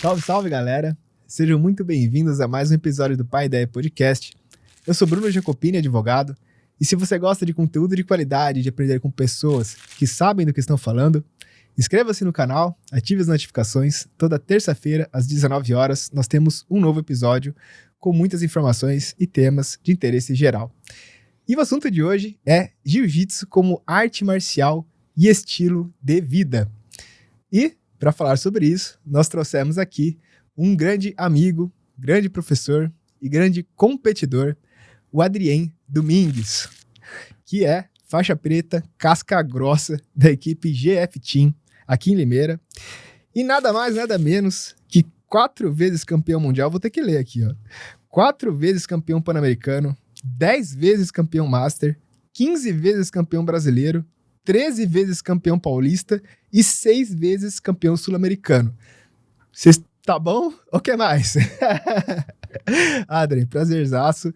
Salve, salve, galera! Sejam muito bem-vindos a mais um episódio do Pai Ideia Podcast. Eu sou Bruno Jacopini, advogado, e se você gosta de conteúdo de qualidade, de aprender com pessoas que sabem do que estão falando, inscreva-se no canal, ative as notificações. Toda terça-feira, às 19 horas, nós temos um novo episódio com muitas informações e temas de interesse geral. E o assunto de hoje é Jiu-Jitsu como arte marcial e estilo de vida. E, para falar sobre isso, nós trouxemos aqui um grande amigo, grande professor e grande competidor, o Adrien Domingues, que é faixa preta, casca grossa da equipe GF Team, aqui em Limeira. E nada mais, nada menos que 4 vezes campeão mundial, vou ter que ler aqui, ó. 4 vezes campeão pan-americano, 10 vezes campeão master, 15 vezes campeão brasileiro, 13 vezes campeão paulista e 6 vezes campeão sul-americano. Vocês tá bom? O que mais? Adrien, prazerzaço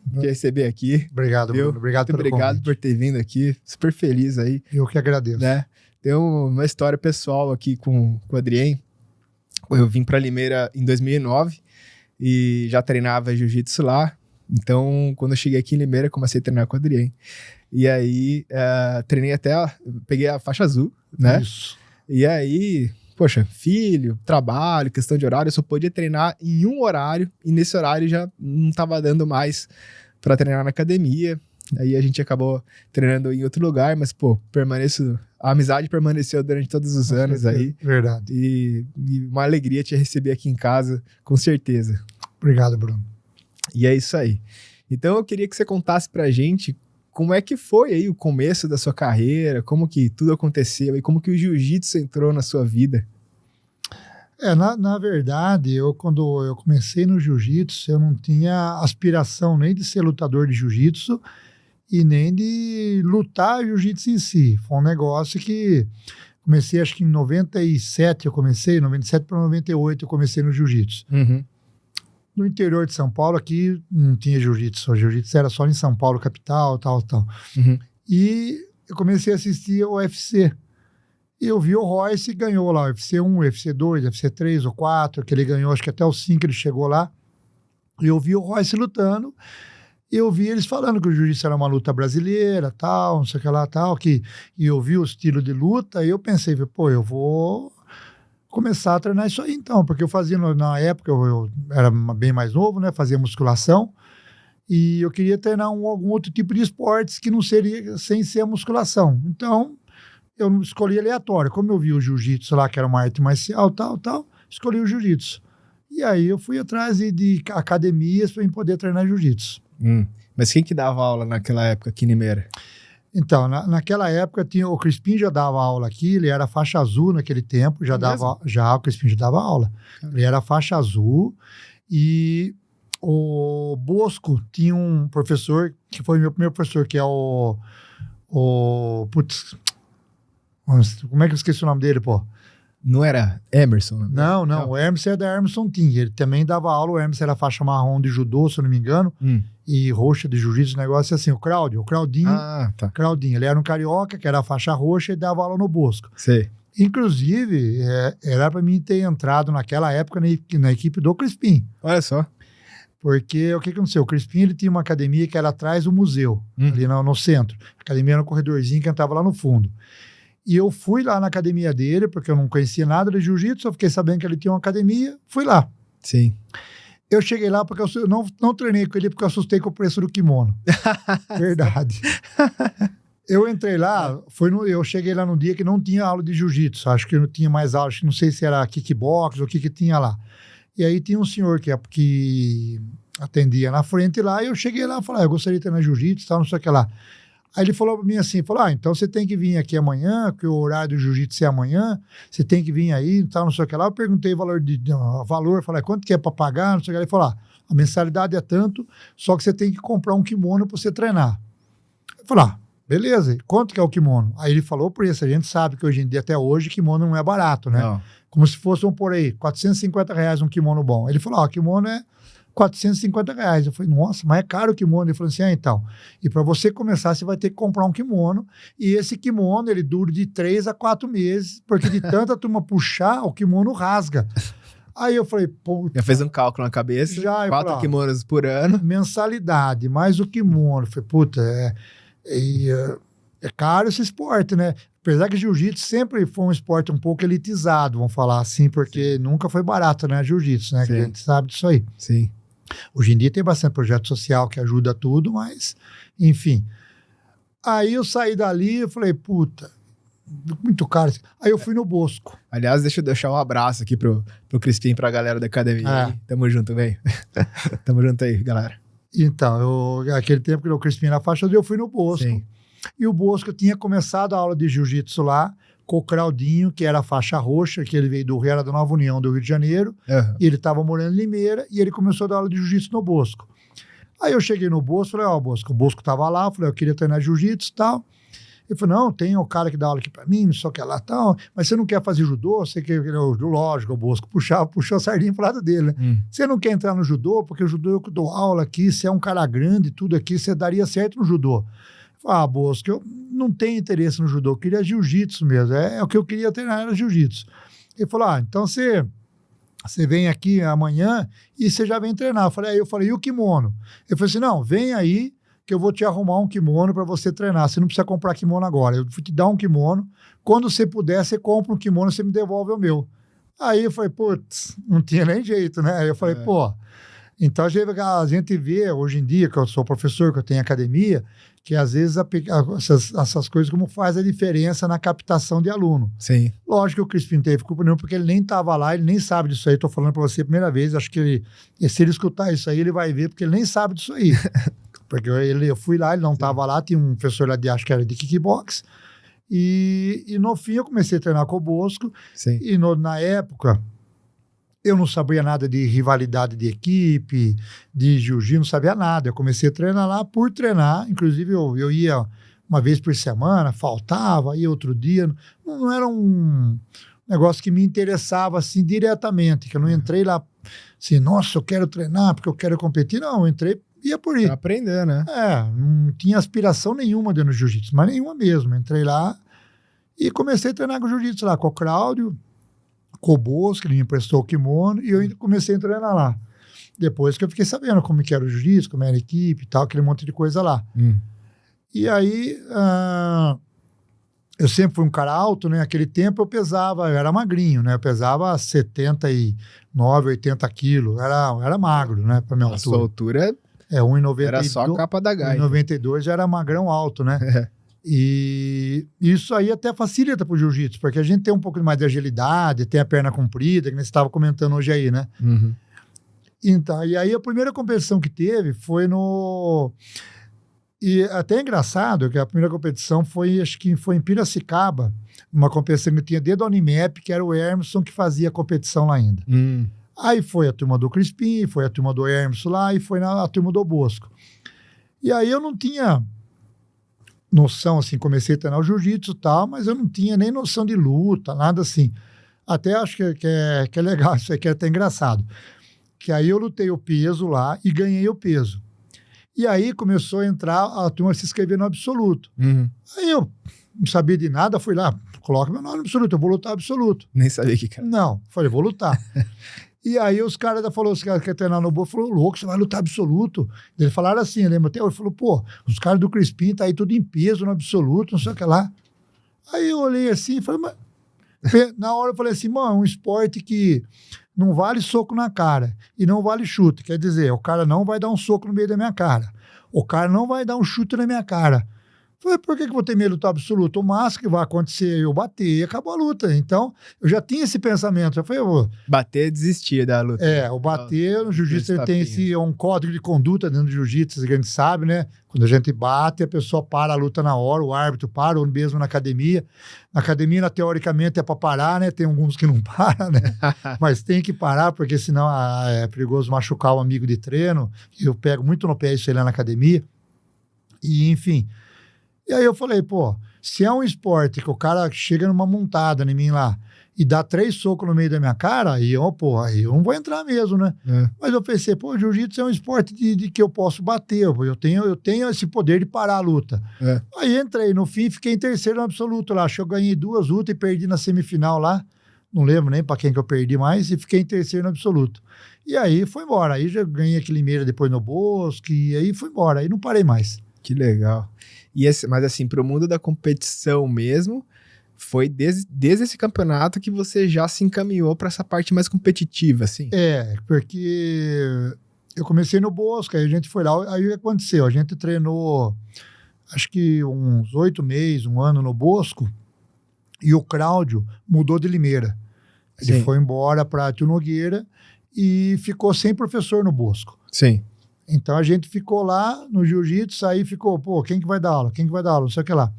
de receber aqui. Obrigado, Bruno. Obrigado pelo convite. Obrigado por ter vindo aqui. Super feliz aí. Eu que agradeço. Né? Tem uma história pessoal aqui com o Adrien. Eu vim para Limeira em 2009 e já treinava jiu-jitsu lá. Então, quando eu cheguei aqui em Limeira, comecei a treinar com o Adrien. E aí, treinei peguei a faixa azul, né? Isso. E aí, poxa, filho, trabalho, questão de horário, eu só podia treinar em um horário, e nesse horário já não tava dando mais para treinar na academia. Aí a gente acabou treinando em outro lugar, mas, pô, a amizade permaneceu durante todos os anos aí. Verdade. E uma alegria te receber aqui em casa, com certeza. Obrigado, Bruno. E é isso aí. Então eu queria que você contasse pra gente como é que foi aí o começo da sua carreira, como que tudo aconteceu e como que o jiu-jitsu entrou na sua vida. Na verdade, quando eu comecei no jiu-jitsu, eu não tinha aspiração nem de ser lutador de jiu-jitsu e nem de lutar jiu-jitsu em si. Foi um negócio que comecei, acho que em 97 97 para 98 eu comecei no jiu-jitsu. Uhum. No interior de São Paulo, aqui não tinha jiu-jitsu. O jiu-jitsu era só em São Paulo, capital, tal. Uhum. E eu comecei a assistir ao UFC. E eu vi o Royce ganhou lá, UFC 1, UFC 2, UFC 3 ou 4, que ele ganhou, acho que até o 5 ele chegou lá. E eu vi o Royce lutando, e eu vi eles falando que o jiu-jitsu era uma luta brasileira, tal, não sei o que lá, tal, e eu vi o estilo de luta, e eu pensei, pô, eu vou começar a treinar isso aí então, porque eu fazia, na época, eu era bem mais novo, né, fazia musculação, e eu queria treinar algum outro tipo de esportes que não seria sem ser a musculação. Então, eu escolhi aleatório. Como eu vi o jiu-jitsu lá, que era uma arte marcial, tal, escolhi o jiu-jitsu. E aí eu fui atrás de academias para poder treinar jiu-jitsu. Mas quem que dava aula naquela época aqui em Limeira? Então, naquela época, o Crispim já dava aula aqui, ele era faixa azul naquele tempo, o Crispim já dava aula. Ele era faixa azul e o Bosco tinha um professor, que foi meu primeiro professor, que é putz, como é que eu esqueci o nome dele, pô? Não era Emerson? Né? Não, o Emerson é da Emerson Team. Ele também dava aula, o Emerson era faixa marrom de judô, se eu não me engano, e roxa de jiu-jitsu, negócio assim. O Claudinho, tá. Claudinho, ele era um carioca, que era a faixa roxa, e dava aula no Bosco. Sei. Inclusive, era para mim ter entrado naquela época na equipe do Crispim. Olha só. Porque o que aconteceu? O Crispim, ele tinha uma academia que era atrás do museu, ali no centro. A academia era um corredorzinho que entrava lá no fundo. E eu fui lá na academia dele, porque eu não conhecia nada de jiu-jitsu, só fiquei sabendo que ele tinha uma academia, fui lá. Sim. Eu cheguei lá porque eu não treinei com ele porque eu assustei com o preço do kimono. Verdade. Eu entrei lá, eu cheguei lá no dia que não tinha aula de jiu-jitsu, acho que não tinha mais aula, não sei se era kickbox ou o que tinha lá. E aí tinha um senhor que atendia na frente lá, e eu cheguei lá e falei, eu gostaria de treinar jiu-jitsu, tal, não sei o que lá. Aí ele falou pra mim assim, então você tem que vir aqui amanhã, porque o horário do jiu-jitsu é amanhã, você tem que vir aí, tal, não sei o que lá. Eu perguntei o valor, falei, quanto que é pra pagar, não sei o que lá. Ele falou, a mensalidade é tanto, só que você tem que comprar um kimono pra você treinar. Eu falei, beleza, quanto que é o kimono? Aí ele falou o preço, a gente sabe que hoje em dia, até hoje, kimono não é barato, né? Não. Como se fosse, vamos por aí, R$450 um kimono bom. Ele falou, o kimono é R$450. Eu falei, nossa, mas é caro o kimono. Ele falou assim, então, e para você começar, você vai ter que comprar um kimono, e esse kimono, ele dura de 3 a 4 meses, porque de tanta turma puxar, o kimono rasga. Aí eu falei, pô... Já fez um cálculo na cabeça, Já, 4 kimonos por ano. Mensalidade, mais o kimono. Eu falei, puta, é caro esse esporte, né? Apesar que jiu-jitsu sempre foi um esporte um pouco elitizado, vamos falar assim, porque nunca foi barato, né? Jiu-jitsu, né? Que a gente sabe disso aí. Sim. Hoje em dia tem bastante projeto social que ajuda tudo, mas, enfim. Aí eu saí dali e falei, puta, muito caro. Aí eu fui no Bosco. Aliás, deixa eu deixar um abraço aqui pro Crispim, pra galera da academia. Aí. Tamo junto, velho. Tamo junto aí, galera. Então, aquele tempo que o Crispim na faixa, eu fui no Bosco. Sim. E o Bosco tinha começado a aula de jiu-jitsu lá, com o Claudinho, que era a faixa roxa, que ele veio do Rio, era da Nova União, do Rio de Janeiro, e ele estava morando em Limeira, e ele começou a dar aula de jiu-jitsu no Bosco. Aí eu cheguei no Bosco, falei, Bosco, o Bosco estava lá, eu falei, eu queria treinar jiu-jitsu e tal. Ele falou, não, tem o cara que dá aula aqui pra mim, só que é lá e tal, mas você não quer fazer judô? Você quer, lógico, o Bosco puxou a sardinha pro lado dele, né? Você não quer entrar no judô? Porque o judô eu dou aula aqui, você é um cara grande, tudo aqui, você daria certo no judô. Eu falei, Bosco, eu não tenho interesse no judô, eu queria jiu-jitsu mesmo, o que eu queria treinar era jiu-jitsu. Ele falou, então você vem aqui amanhã e você já vem treinar. Eu falei, e o kimono? Ele falou assim, não, vem aí, que eu vou te arrumar um kimono para você treinar. Você não precisa comprar kimono agora. Eu vou te dar um kimono. Quando você puder, você compra um kimono e você me devolve o meu. Aí eu falei, putz, não tinha nem jeito, né? Aí eu falei, pô... Então a gente vê hoje em dia, que eu sou professor, que eu tenho academia, que às vezes essas coisas como faz a diferença na captação de aluno. Sim. Lógico que o Crispim teve culpa nenhuma, porque ele nem estava lá, ele nem sabe disso aí. Estou falando para você a primeira vez, acho que se ele escutar isso aí, ele vai ver, porque ele nem sabe disso aí. Porque eu fui lá, ele não estava lá, tinha um professor lá acho que era de kickbox, e no fim eu comecei a treinar com o Bosco. Sim. E na época... Eu não sabia nada de rivalidade de equipe, de jiu-jitsu, não sabia nada. Eu comecei a treinar lá por treinar. Inclusive, eu ia uma vez por semana, faltava, ia outro dia. Não era um negócio que me interessava assim diretamente, que eu não entrei lá assim, nossa, eu quero treinar porque eu quero competir. Não, eu entrei, ia por ir. Pra aprender, né? Não tinha aspiração nenhuma dentro do jiu-jitsu, mas nenhuma mesmo. Entrei lá e comecei a treinar com jiu-jitsu lá, com o Cláudio, com o Bosco, ele me emprestou o kimono, e eu comecei a treinar lá. Depois que eu fiquei sabendo como que era o jiu-jitsu, como era a equipe e tal, aquele monte de coisa lá. E aí, eu sempre fui um cara alto, né? Naquele tempo eu era magrinho, né? Eu pesava 79, 80 quilos, era magro, né? Pra minha altura. A sua altura 1,92. Era só a capa da gaita. 1,92 já era magrão alto, né? E isso aí até facilita pro jiu-jitsu, porque a gente tem um pouco mais de agilidade, tem a perna comprida, que você estava comentando hoje aí, né? Então, e aí a primeira competição que teve foi no... E até é engraçado que a primeira competição acho que foi em Piracicaba, uma competição que tinha desde o Unimap, que era o Hermeson que fazia a competição lá ainda. Aí foi a turma do Crispim, foi a turma do Hermeson lá, e foi a turma do Bosco. E aí eu não tinha noção, assim, comecei a treinar o jiu-jitsu e tal, mas eu não tinha nem noção de luta, nada assim. Até acho que é legal, isso aqui é até engraçado. Que aí eu lutei o peso lá e ganhei o peso. E aí começou a entrar, a turma se inscrever no absoluto. Aí eu não sabia de nada, fui lá, coloca meu nome no absoluto, eu vou lutar absoluto. Nem sabia que era. Não, falei, vou lutar. E aí os caras falaram, os caras que querem treinar no Bosco, falou, louco, você vai lutar absoluto. Eles falaram assim, lembra até hoje, falou, pô, os caras do Crispim tá aí tudo em peso no absoluto, não sei o que lá. Aí eu olhei assim e falei, mas... Na hora eu falei assim, mano, é um esporte que não vale soco na cara e não vale chute. Quer dizer, o cara não vai dar um soco no meio da minha cara. O cara não vai dar um chute na minha cara. Falei, por que eu vou ter medo de luta absoluta? O máximo que vai acontecer é eu bater e acabou a luta. Então, eu já tinha esse pensamento. Eu falei, bater e desistir da luta. O bater, no jiu-jitsu tem um código de conduta dentro do jiu-jitsu, que a gente sabe, né? Quando a gente bate, a pessoa para a luta na hora, o árbitro para, ou mesmo na academia. Na academia, teoricamente, é para parar, né? Tem alguns que não param, né? Mas tem que parar, porque senão é perigoso machucar o amigo de treino. Eu pego muito no pé isso aí lá na academia. E, enfim... E aí eu falei, pô, se é um esporte que o cara chega numa montada em mim lá e dá 3 socos no meio da minha cara, aí eu não vou entrar mesmo, né? Mas eu pensei, pô, jiu-jitsu é um esporte de que eu posso bater, eu tenho esse poder de parar a luta. Aí entrei, no fim fiquei em terceiro no absoluto lá, acho que eu ganhei 2 lutas e perdi na semifinal lá, não lembro nem para quem que eu perdi mais, e fiquei em terceiro no absoluto. E aí foi embora, aí já ganhei aquele Limeira depois no Bosco, e aí foi embora, aí não parei mais. Que legal. Mas assim, pro mundo da competição mesmo, foi desde esse campeonato que você já se encaminhou para essa parte mais competitiva, assim? Porque eu comecei no Bosco, aí a gente foi lá, aí o que aconteceu? A gente treinou, acho que uns 8 meses, um ano no Bosco, e o Cláudio mudou de Limeira. Ele Sim. foi embora para Tio Nogueira e ficou sem professor no Bosco. Sim. Então a gente ficou lá no jiu-jitsu, aí ficou, pô, quem que vai dar aula? Quem que vai dar aula? Não sei o que lá.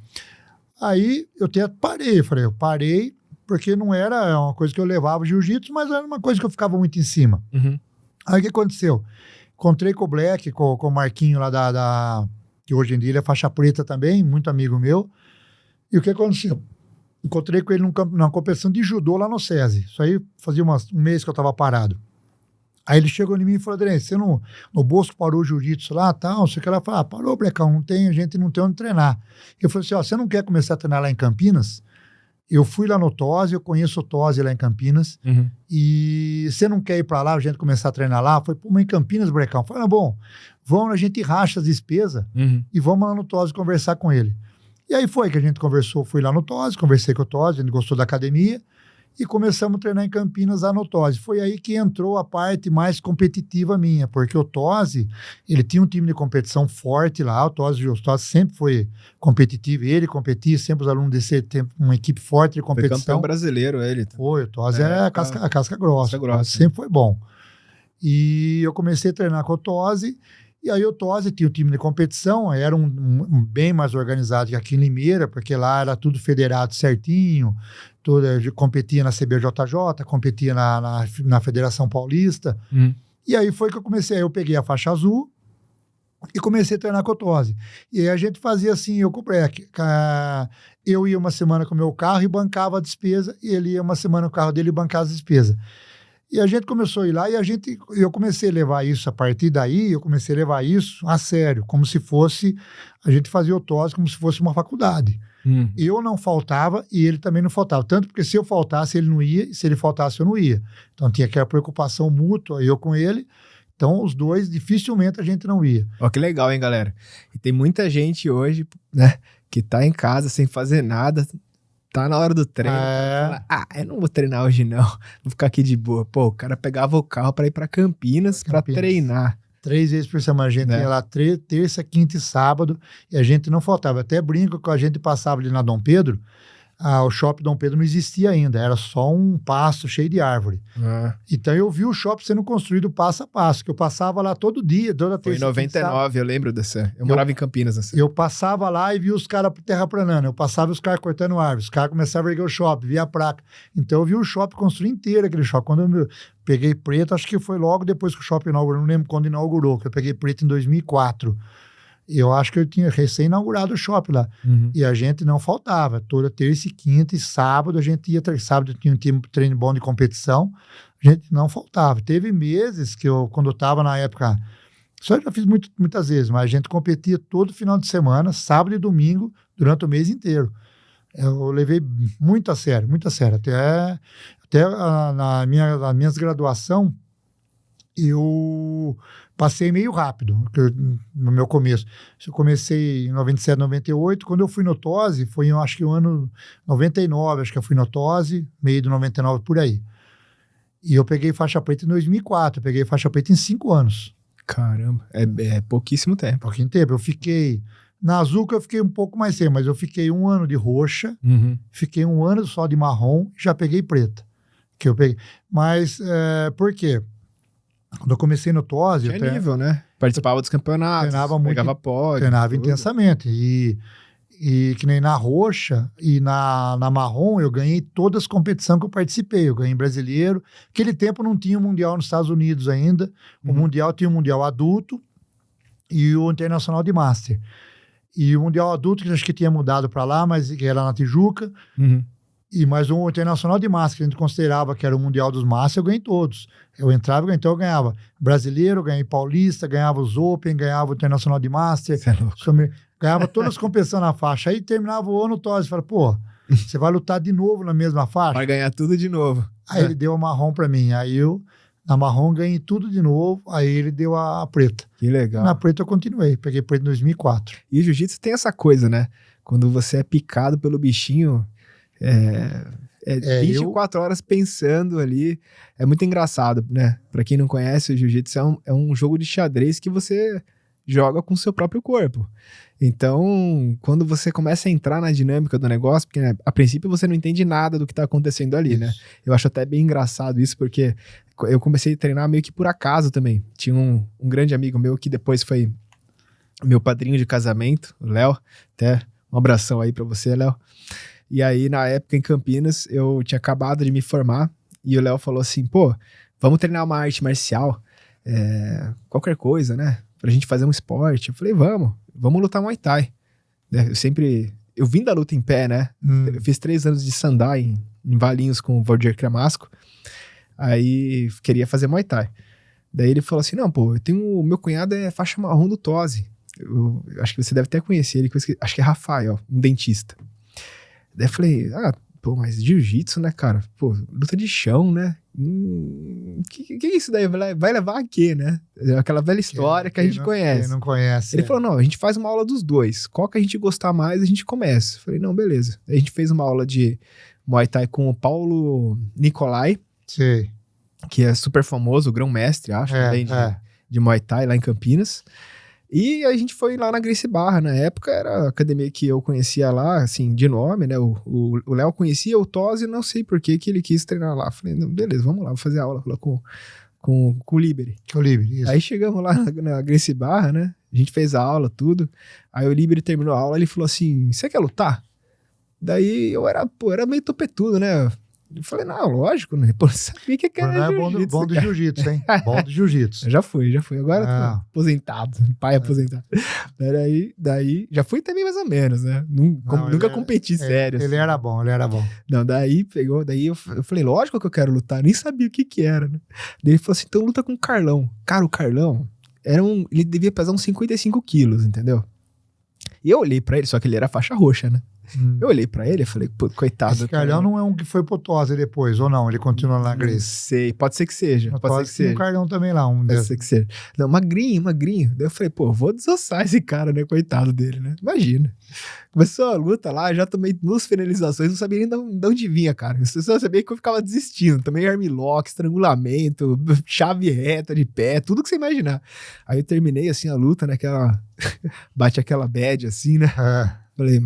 Aí eu até parei, eu parei porque não era uma coisa que eu levava jiu-jitsu, mas era uma coisa que eu ficava muito em cima. Uhum. Aí o que aconteceu? Encontrei com o Black, com o Marquinho lá que hoje em dia ele é faixa preta também, muito amigo meu. E o que aconteceu? Encontrei com ele numa competição de judô lá no SESI. Isso aí fazia um mês que eu tava parado. Aí ele chegou em mim e falou, Adriano, você no Bosco parou o jiu-jitsu lá, tal, não sei o que lá. Falei, parou, Brecão, a gente não tem onde treinar. Eu falei assim, você não quer começar a treinar lá em Campinas? Eu fui lá no Tosi, eu conheço o Tosi lá em Campinas, e você não quer ir pra lá, a gente começar a treinar lá? Eu falei, pô, mas em Campinas, Brecão? Eu falei, bom, vamos, a gente racha as despesas e vamos lá no Tosi conversar com ele. E aí foi que a gente conversou, fui lá no Tosi, conversei com o Tosi, a gente gostou da academia, e começamos a treinar em Campinas lá no Tosi. Foi aí que entrou a parte mais competitiva minha, porque o Tosi, ele tinha um time de competição forte lá, o Tosi sempre foi competitivo, ele competia, sempre os alunos desse tempo, uma equipe forte de competição. Foi campeão brasileiro ele. Foi, o Tosi é a casca grossa, sempre foi bom. E eu comecei a treinar com o Tosi, e aí o Tosi tinha um time de competição, era um bem mais organizado que aqui em Limeira, porque lá era tudo federado certinho, competia na CBJJ, competia na Federação Paulista. E aí foi que eu comecei, aí eu peguei a faixa azul e comecei a treinar com o Tosi. E aí a gente fazia assim, eu com o Breck, eu ia uma semana com o meu carro e bancava a despesa, e ele ia uma semana com o carro dele e bancava as despesas. E a gente começou a ir lá e eu comecei a levar isso, a partir daí, eu comecei a levar isso a sério, como se fosse, a gente fazia o Tosi como se fosse uma faculdade. Eu não faltava e ele também não faltava. Tanto porque se eu faltasse, ele não ia, e se ele faltasse, eu não ia. Então tinha aquela preocupação mútua, eu com ele. Então os dois, dificilmente a gente não ia. Ó, que legal, hein, galera? E tem muita gente hoje, né, que tá em casa sem fazer nada, tá na hora do treino. Fala, eu não vou treinar hoje não, vou ficar aqui de boa. Pô, o cara pegava o carro pra ir pra Campinas pra treinar. 3 vezes por semana, a gente ia lá terça, quinta e sábado, e a gente não faltava. Até brinco que a gente passava ali na Dom Pedro, o shopping Dom Pedro não existia ainda, era só um pasto cheio de árvore. Então eu vi o shopping sendo construído passo a passo, que eu passava lá todo dia, toda terça. Foi em 99, eu lembro dessa. Eu morava em Campinas. Assim. Eu passava lá e vi os caras terraplanando, eu passava os caras cortando árvores, os caras começavam a erguer o shopping, via a placa. Então eu vi o shopping construir inteiro, aquele shopping. Quando eu peguei preto, acho que foi logo depois que o shopping inaugurou, não lembro quando inaugurou, que eu peguei preto em 2004. Eu acho que eu tinha recém-inaugurado o shopping lá. E a gente não faltava. Toda terça e quinta e sábado a gente ia. Sábado tinha um treino bom de competição. A gente não faltava. Teve meses que quando eu estava na época... Isso eu já fiz muitas vezes, mas a gente competia todo final de semana, sábado e domingo, durante o mês inteiro. Eu levei muito a sério, muito a sério. Até na minha graduação, eu passei meio rápido no meu começo. Eu comecei em 97, 98. Quando eu fui no Tosi, foi acho que o ano 99, acho que eu fui no Tosi, meio de 99, por aí. E eu peguei faixa preta em 2004, eu peguei faixa preta em 5 anos. Caramba, é pouquíssimo tempo. Pouquinho tempo. Eu fiquei... Na Azuca eu fiquei um pouco mais tempo, mas eu fiquei 1 ano de roxa, fiquei 1 ano só de marrom e já peguei preta. Que eu peguei. Mas, por quê? Quando eu comecei no Tosi... Tinha nível, né? Participava dos campeonatos, treinava muito, pegava pódio. Treinava intensamente. E que nem na roxa e na marrom, eu ganhei todas as competições que eu participei. Eu ganhei brasileiro. Aquele tempo não tinha o Mundial nos Estados Unidos ainda. O Mundial tinha o Mundial adulto e o Internacional de Master. E o Mundial adulto, que acho que tinha mudado para lá, mas que era na Tijuca. E mais um Internacional de Master, que a gente considerava que era o Mundial dos Master, eu ganhei todos. Eu entrava, então eu ganhava brasileiro, ganhei paulista, ganhava os Open, ganhava o Internacional de Master. Você é louco. Ganhava todas as competições na faixa. Aí terminava o ano, o Tosi falava, pô, Você vai lutar de novo na mesma faixa? Vai ganhar tudo de novo. Aí ele deu a marrom pra mim. Aí eu, na marrom, ganhei tudo de novo. Aí ele deu a preta. Que legal. Na preta eu continuei. Peguei preta em 2004. E o jiu-jitsu tem essa coisa, né? Quando você é picado pelo bichinho, 24 horas pensando ali. É muito engraçado, né? Pra quem não conhece, o jiu-jitsu é um jogo de xadrez que você joga com o seu próprio corpo. Então, quando você começa a entrar na dinâmica do negócio, porque né, a princípio você não entende nada do que tá acontecendo ali, né? Eu acho até bem engraçado isso, porque eu comecei a treinar meio que por acaso também. Tinha um grande amigo meu que depois foi meu padrinho de casamento, o Léo. Até um abração aí pra você, Léo. E aí, na época, em Campinas, eu tinha acabado de me formar e o Léo falou assim, pô, vamos treinar uma arte marcial, qualquer coisa, né? Pra gente fazer um esporte. Eu falei, vamos lutar Muay Thai. Eu vim da luta em pé, né? Eu fiz 3 anos de Sandá em Valinhos com o Valdir Cremasco. Aí queria fazer Muay Thai. Daí ele falou assim, não, pô, o meu cunhado é faixa marrom do Tose. Eu acho que você deve até conhecer ele, acho que é Rafael, um dentista. Daí eu falei, pô, mas jiu-jitsu, né, cara? Pô, luta de chão, né? Que é isso daí? Vai levar a quê, né? Aquela velha história que a gente conhece. Quem não conhece. Ele falou, não, a gente faz uma aula dos dois. Qual que a gente gostar mais, a gente começa. Eu falei, não, beleza. Aí a gente fez uma aula de Muay Thai com o Paulo Nicolai. Sei. Que é super famoso, o grão-mestre, acho, também de Muay Thai lá em Campinas. E a gente foi lá na Gracie Barra, na época era a academia que eu conhecia lá, assim, de nome, né, o Léo conhecia, o Tose, não sei por que ele quis treinar lá. Falei, não, beleza, vamos lá, vou fazer aula lá com o Liberi. Com o Liberi, isso. Aí chegamos lá na Gracie Barra, né, a gente fez a aula, tudo, aí o Liberi terminou a aula, ele falou assim, você quer lutar? Daí eu era meio topetudo, né, eu falei, não, lógico, né? Pô, sabia que era jiu-jitsu. Bom do jiu-jitsu, hein? Bom do jiu-jitsu. Já fui. Agora tô aposentado, pai aposentado. Daí, já fui também mais ou menos, né? Nunca competi sério. Ele assim. era bom. Não, daí eu falei, lógico que eu quero lutar, nem sabia o que era, né? Daí ele falou assim, então luta com o Carlão. Cara, o Carlão, ele devia pesar uns 55 quilos, entendeu? E eu olhei pra ele, só que ele era faixa roxa, né? Eu olhei pra ele e falei, pô, coitado. Esse Carlão não é um que foi pro Tose depois, ou não? Ele continua na Gracie? Não sei, pode ser que seja. Pode ser que seja. Um Carlão também lá, Pode ser que seja. Não, magrinho. Daí eu falei, pô, vou desossar esse cara, né? Coitado dele, né? Imagina. Começou a luta lá, já tomei 2 finalizações, não sabia nem de onde vinha, cara. Eu só sabia que eu ficava desistindo. Tomei armlock, estrangulamento, chave reta de pé, tudo que você imaginar. Aí eu terminei, assim, a luta, né? Bate aquela bad, assim, né?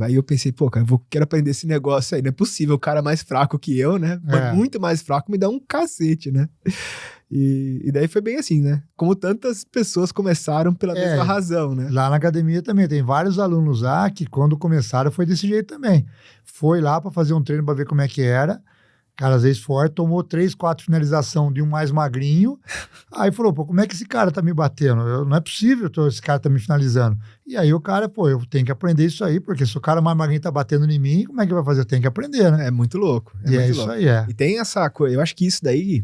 Aí eu pensei, pô, cara, quero aprender esse negócio aí. Não é possível, o cara mais fraco que eu, né? Muito mais fraco, me dá um cacete, né? E daí foi bem assim, né? Como tantas pessoas começaram pela mesma razão, né? Lá na academia também, tem vários alunos lá que quando começaram foi desse jeito também. Foi lá pra fazer um treino pra ver como é que era. Cara, às vezes forte, tomou 3, 4 finalização de um mais magrinho. Aí falou, pô, como é que esse cara tá me batendo? Não é possível esse cara tá me finalizando. E aí o cara, pô, eu tenho que aprender isso aí, porque se o cara mais magrinho tá batendo em mim, como é que vai fazer? Eu tenho que aprender, né? É muito louco. Isso aí, E tem essa coisa, eu acho que isso daí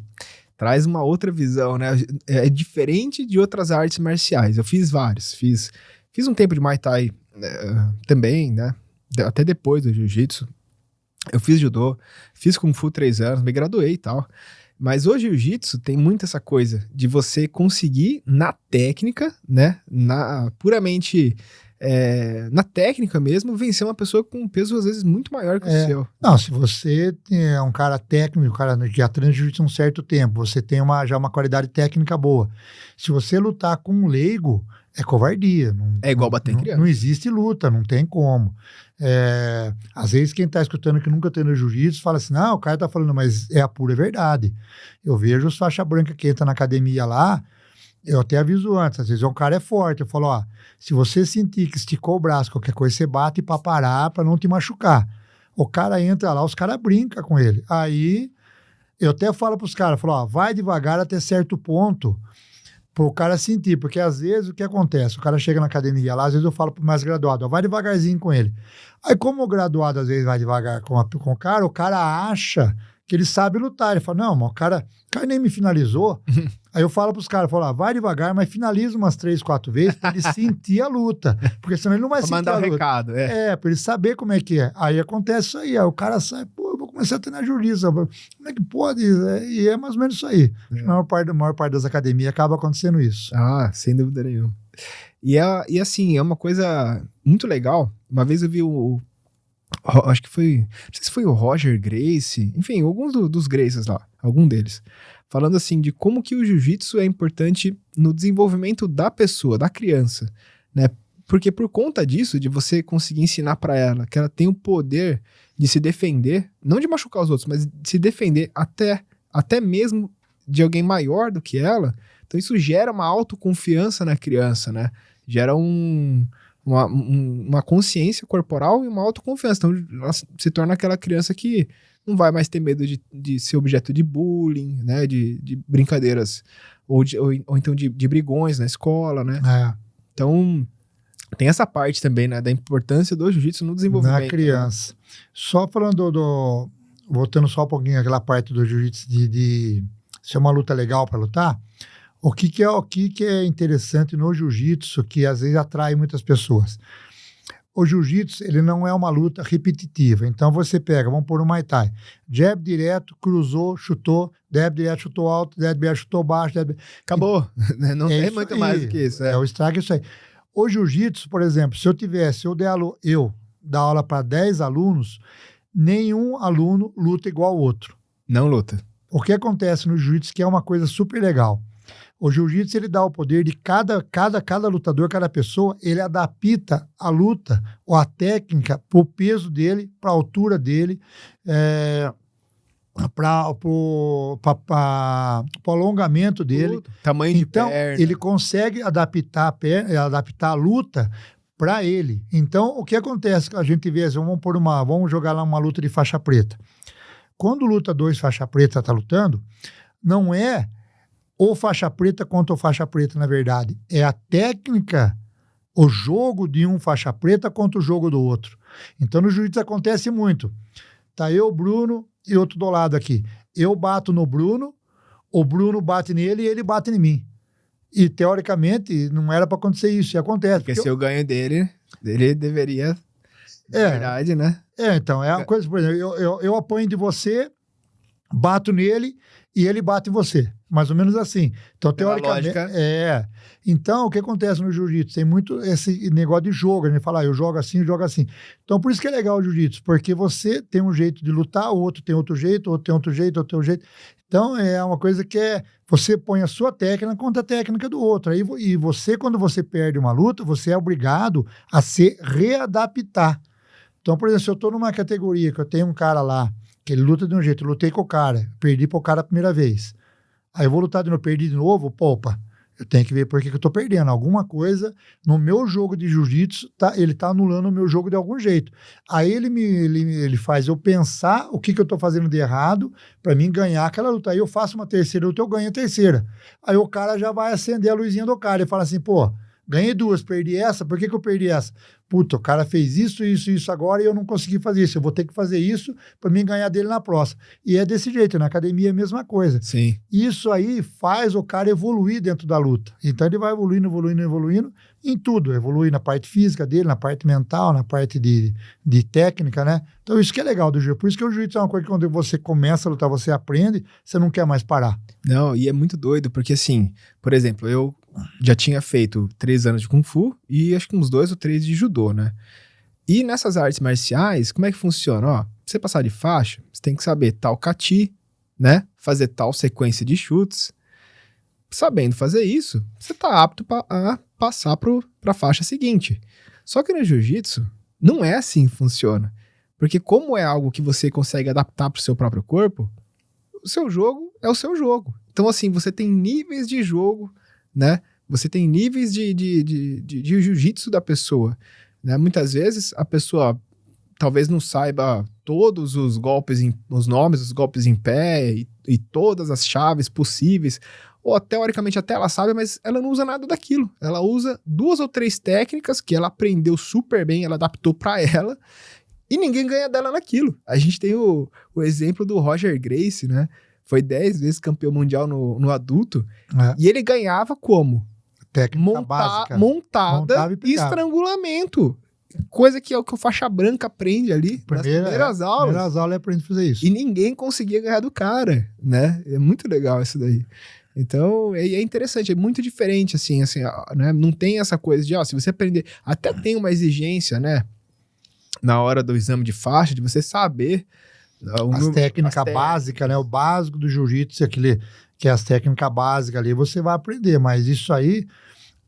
traz uma outra visão, né? É diferente de outras artes marciais. Eu fiz vários. Fiz um tempo de Muay Thai também, né? Até depois do Jiu-Jitsu. Eu fiz judô, fiz Kung Fu 3 anos, me graduei e tal. Mas o jiu-jitsu tem muito essa coisa de você conseguir, na técnica, né? Puramente na técnica mesmo, vencer uma pessoa com um peso às vezes muito maior que o seu. Não, se você é um cara técnico, um cara que já treina jiu-jitsu há um certo tempo, você tem já uma qualidade técnica boa. Se você lutar com um leigo, é covardia. É igual bater em criança. Não existe luta, não tem como. Às vezes quem tá escutando que nunca treinou jiu-jitsu fala assim, não, o cara tá falando, mas é a pura verdade. Eu vejo os faixa branca que entra na academia lá, eu até aviso antes, às vezes o cara é forte, eu falo, ó, se você sentir que esticou o braço, qualquer coisa, você bate pra parar, pra não te machucar. O cara entra lá, os caras brincam com ele. Aí, eu até falo pros caras, falo, ó, vai devagar até certo ponto, pro cara sentir, porque às vezes o que acontece? O cara chega na academia lá, às vezes eu falo pro mais graduado, ó, vai devagarzinho com ele. Aí como o graduado às vezes vai devagar com o cara acha que ele sabe lutar. Ele fala, não, mas o cara nem me finalizou. Aí eu falo pros caras, vai devagar, mas finaliza umas 3, 4 vezes pra ele sentir a luta. Porque senão ele não vai sentir a luta. Mandar o recado, pra ele saber como é que é. Aí acontece isso aí, o cara sai, eu vou começar a treinar jiu-jitsu. Como é que pode? E é mais ou menos isso aí. A maior parte das academias acaba acontecendo isso. Sem dúvida nenhuma. E assim, é uma coisa muito legal. Uma vez eu vi acho que foi, não sei se foi o Roger Gracie, enfim, alguns dos Gracies lá, algum deles, falando assim de como que o jiu-jitsu é importante no desenvolvimento da pessoa, da criança, né? Porque por conta disso, de você conseguir ensinar para ela que ela tem o poder de se defender, não de machucar os outros, mas de se defender até mesmo de alguém maior do que ela, então isso gera uma autoconfiança na criança, né? Gera uma consciência corporal e uma autoconfiança. Então ela se torna aquela criança que não vai mais ter medo de ser objeto de bullying, né? De brincadeiras, ou então de brigões na escola, né? Então tem essa parte também, né? Da importância do jiu-jitsu no desenvolvimento. Na criança. Né? Só falando voltando só um pouquinho aquela parte do jiu-jitsu de ser uma luta legal para lutar, o que é interessante no jiu-jitsu que às vezes atrai muitas pessoas? O jiu-jitsu, ele não é uma luta repetitiva. Então você pega, vamos pôr um Muay Thai, jab direto, cruzou, chutou, jab direto, chutou alto, jab direto, chutou baixo, acabou. Não tem muito mais do que isso. O estrago é isso aí. O jiu-jitsu, por exemplo, se eu dar aula para 10 alunos, nenhum aluno luta igual ao outro. Não luta. O que acontece no jiu-jitsu que é uma coisa super legal. O jiu-jitsu, ele dá o poder de cada lutador, cada pessoa, ele adapta a luta ou a técnica para o peso dele, para a altura dele, para o alongamento dele. Tamanho de perna. Então, ele consegue adaptar a luta para ele. Então, o que acontece? A gente vê, vamos jogar lá uma luta de faixa preta. Quando luta 2 faixa preta está lutando, não é ou faixa preta contra o faixa preta, na verdade. É a técnica, o jogo de um faixa preta contra o jogo do outro. Então, no jiu-jitsu acontece muito. Tá eu, Bruno e outro do lado aqui. Eu bato no Bruno, o Bruno bate nele e ele bate em mim. E, teoricamente, não era para acontecer isso. E acontece. Porque se eu ganho dele deveria... verdade, né? Então, é uma coisa, por exemplo, eu apanho de você, bato nele e ele bate em você. Mais ou menos assim. Então, teoricamente... Então, o que acontece no jiu-jitsu? Tem muito esse negócio de jogo. A gente fala, eu jogo assim, eu jogo assim. Então, por isso que é legal o jiu-jitsu, porque você tem um jeito de lutar, o outro tem outro jeito, outro tem outro jeito, outro tem outro jeito. Então, é uma coisa que você põe a sua técnica contra a técnica do outro. E você, quando você perde uma luta, você é obrigado a se readaptar. Então, por exemplo, se eu estou numa categoria que eu tenho um cara lá, que ele luta de um jeito, eu lutei com o cara, perdi pro cara a primeira vez. Aí eu vou lutar de novo, perdi de novo, opa, eu tenho que ver por que eu tô perdendo. Alguma coisa no meu jogo de jiu-jitsu, ele tá anulando o meu jogo de algum jeito. Aí ele faz eu pensar o que eu tô fazendo de errado para mim ganhar aquela luta. Aí eu faço uma terceira luta, eu ganho a terceira. Aí o cara já vai acender a luzinha do cara e fala assim, pô, ganhei 2, perdi essa, por que eu perdi essa? Puta, o cara fez isso agora e eu não consegui fazer isso. Eu vou ter que fazer isso para mim ganhar dele na próxima. E é desse jeito, na academia é a mesma coisa. Sim. Isso aí faz o cara evoluir dentro da luta. Então ele vai evoluindo em tudo. Evolui na parte física dele, na parte mental, na parte de técnica, né? Então isso que é legal do jiu-jitsu. Por isso que o jiu-jitsu é uma coisa que quando você começa a lutar, você aprende, você não quer mais parar. Não, e é muito doido, porque assim, por exemplo, eu já tinha feito 3 anos de Kung Fu e acho que uns 2 ou 3 de Judô, né? E nessas artes marciais, como é que funciona? Ó, pra você passar de faixa, você tem que saber tal kati, né? Fazer tal sequência de chutes. Sabendo fazer isso, você tá apto a passar pra faixa seguinte. Só que no jiu-jitsu, não é assim que funciona. Porque como é algo que você consegue adaptar pro seu próprio corpo, o seu jogo é o seu jogo. Então, assim, você tem níveis de jogo, né? Você tem níveis de jiu-jitsu da pessoa, né? Muitas vezes a pessoa talvez não saiba todos os golpes, os nomes dos golpes em pé e todas as chaves possíveis, ou teoricamente até ela sabe, mas ela não usa nada daquilo. Ela usa 2 ou 3 técnicas que ela aprendeu super bem, ela adaptou para ela, e ninguém ganha dela naquilo. A gente tem o exemplo do Roger Gracie, né? foi 10 vezes campeão mundial no adulto, É. e ele ganhava como? Técnica básica. Montada Montava e e pegava. estrangulamento. Coisa que é o que o faixa branca aprende ali nas primeiras aulas. Primeiras aulas ele aprende a fazer isso. E ninguém conseguia ganhar do cara, né? É muito legal isso daí. Então, é interessante, é muito diferente, assim, né? Não tem essa coisa de, se você aprender... Até tem uma exigência, né? Na hora do exame de faixa, de você saber... As técnicas básicas, né? O básico do jiu-jitsu, que é as técnicas básicas ali, você vai aprender. Mas isso aí...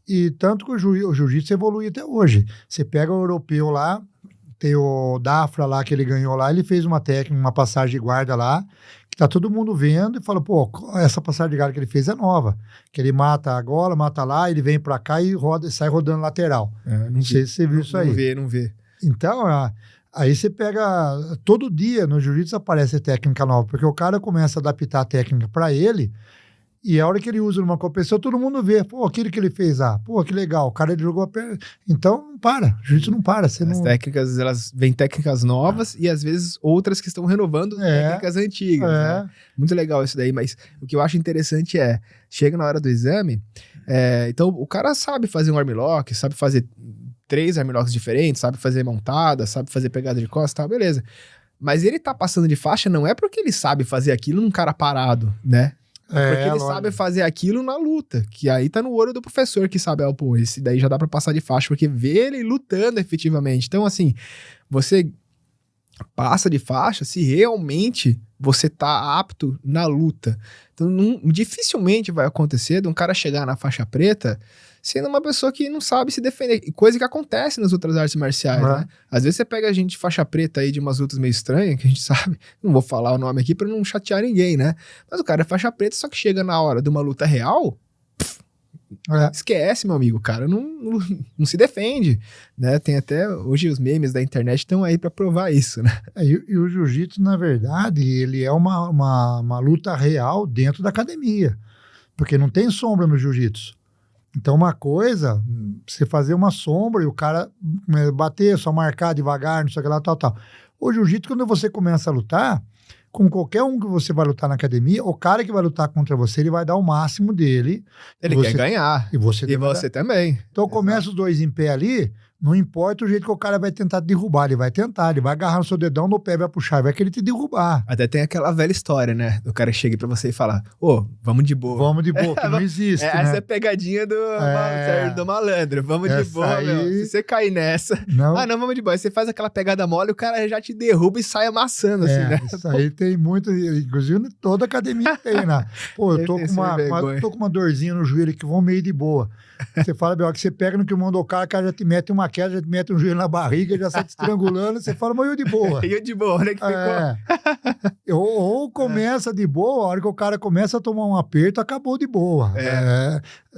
E tanto que o jiu-jitsu evolui até hoje. Você pega o europeu lá, tem o Dafra lá, que ele ganhou lá, ele fez uma técnica, uma passagem de guarda lá, que tá todo mundo vendo e fala, pô, essa passagem de guarda que ele fez é nova. Que ele mata a gola, mata lá, ele vem pra cá e sai rodando lateral. Não sei se você viu isso aí. Não vê. Então, aí você pega... Todo dia no jiu-jitsu aparece técnica nova, porque o cara começa a adaptar a técnica pra ele, e a hora que ele usa numa competição, todo mundo vê. Pô, aquilo que ele fez, pô, que legal. O cara, ele jogou a perna. Então, não para. O jiu-jitsu não para. Técnicas, elas vêm técnicas novas e, às vezes, outras que estão renovando técnicas antigas. Né? Muito legal isso daí. Mas o que eu acho interessante chega na hora do exame, então, o cara sabe fazer um armlock, sabe fazer 3 armlocks diferentes, sabe fazer montada, sabe fazer pegada de costas e tal, beleza. Mas ele tá passando de faixa não é porque ele sabe fazer aquilo num cara parado, né? Porque ele sabe fazer aquilo na luta, que aí tá no olho do professor que sabe, pô, esse daí já dá pra passar de faixa, porque vê ele lutando efetivamente. Então, assim, você passa de faixa se realmente você tá apto na luta. Então, dificilmente vai acontecer de um cara chegar na faixa preta sendo uma pessoa que não sabe se defender. Coisa que acontece nas outras artes marciais, né? Às vezes você pega a gente de faixa preta aí de umas lutas meio estranhas, que a gente sabe, não vou falar o nome aqui pra não chatear ninguém, né? Mas o cara é faixa preta, só que chega na hora de uma luta real, esquece, meu amigo, o cara não se defende, né? Tem até, hoje os memes da internet estão aí pra provar isso, né? E o jiu-jitsu, na verdade, ele é uma luta real dentro da academia, porque não tem sombra no jiu-jitsu. Então, uma coisa, você fazer uma sombra e o cara bater, só marcar devagar, não sei o que lá, tal. O jiu-jitsu, quando você começa a lutar, com qualquer um que você vai lutar na academia, o cara que vai lutar contra você, ele vai dar o máximo dele. Ele quer ganhar. E você também. Então, começa os dois em pé ali, não importa o jeito que o cara vai tentar derrubar, ele vai tentar, ele vai agarrar no seu dedão, no pé, vai puxar, vai querer te derrubar. Até tem aquela velha história, né? Do cara chega pra você e fala, vamos de boa. Vamos de boa, que não existe, né? Essa é a pegadinha do malandro. Vamos de boa, meu. Se você cair nessa... Não, vamos de boa. Aí você faz aquela pegada mole, o cara já te derruba e sai amassando, assim, né? Isso aí tem muito... Inclusive, toda academia tem, né? Pô, eu tô com uma dorzinha no joelho que vou meio de boa. Você fala, Bel, que você pega no que mandou o cara já te mete uma queda, já te mete um joelho na barriga, já sai te estrangulando, você fala, mas eu de boa. Eu de boa, né? Que ficou... Ou começa de boa, a hora que o cara começa a tomar um aperto, acabou de boa.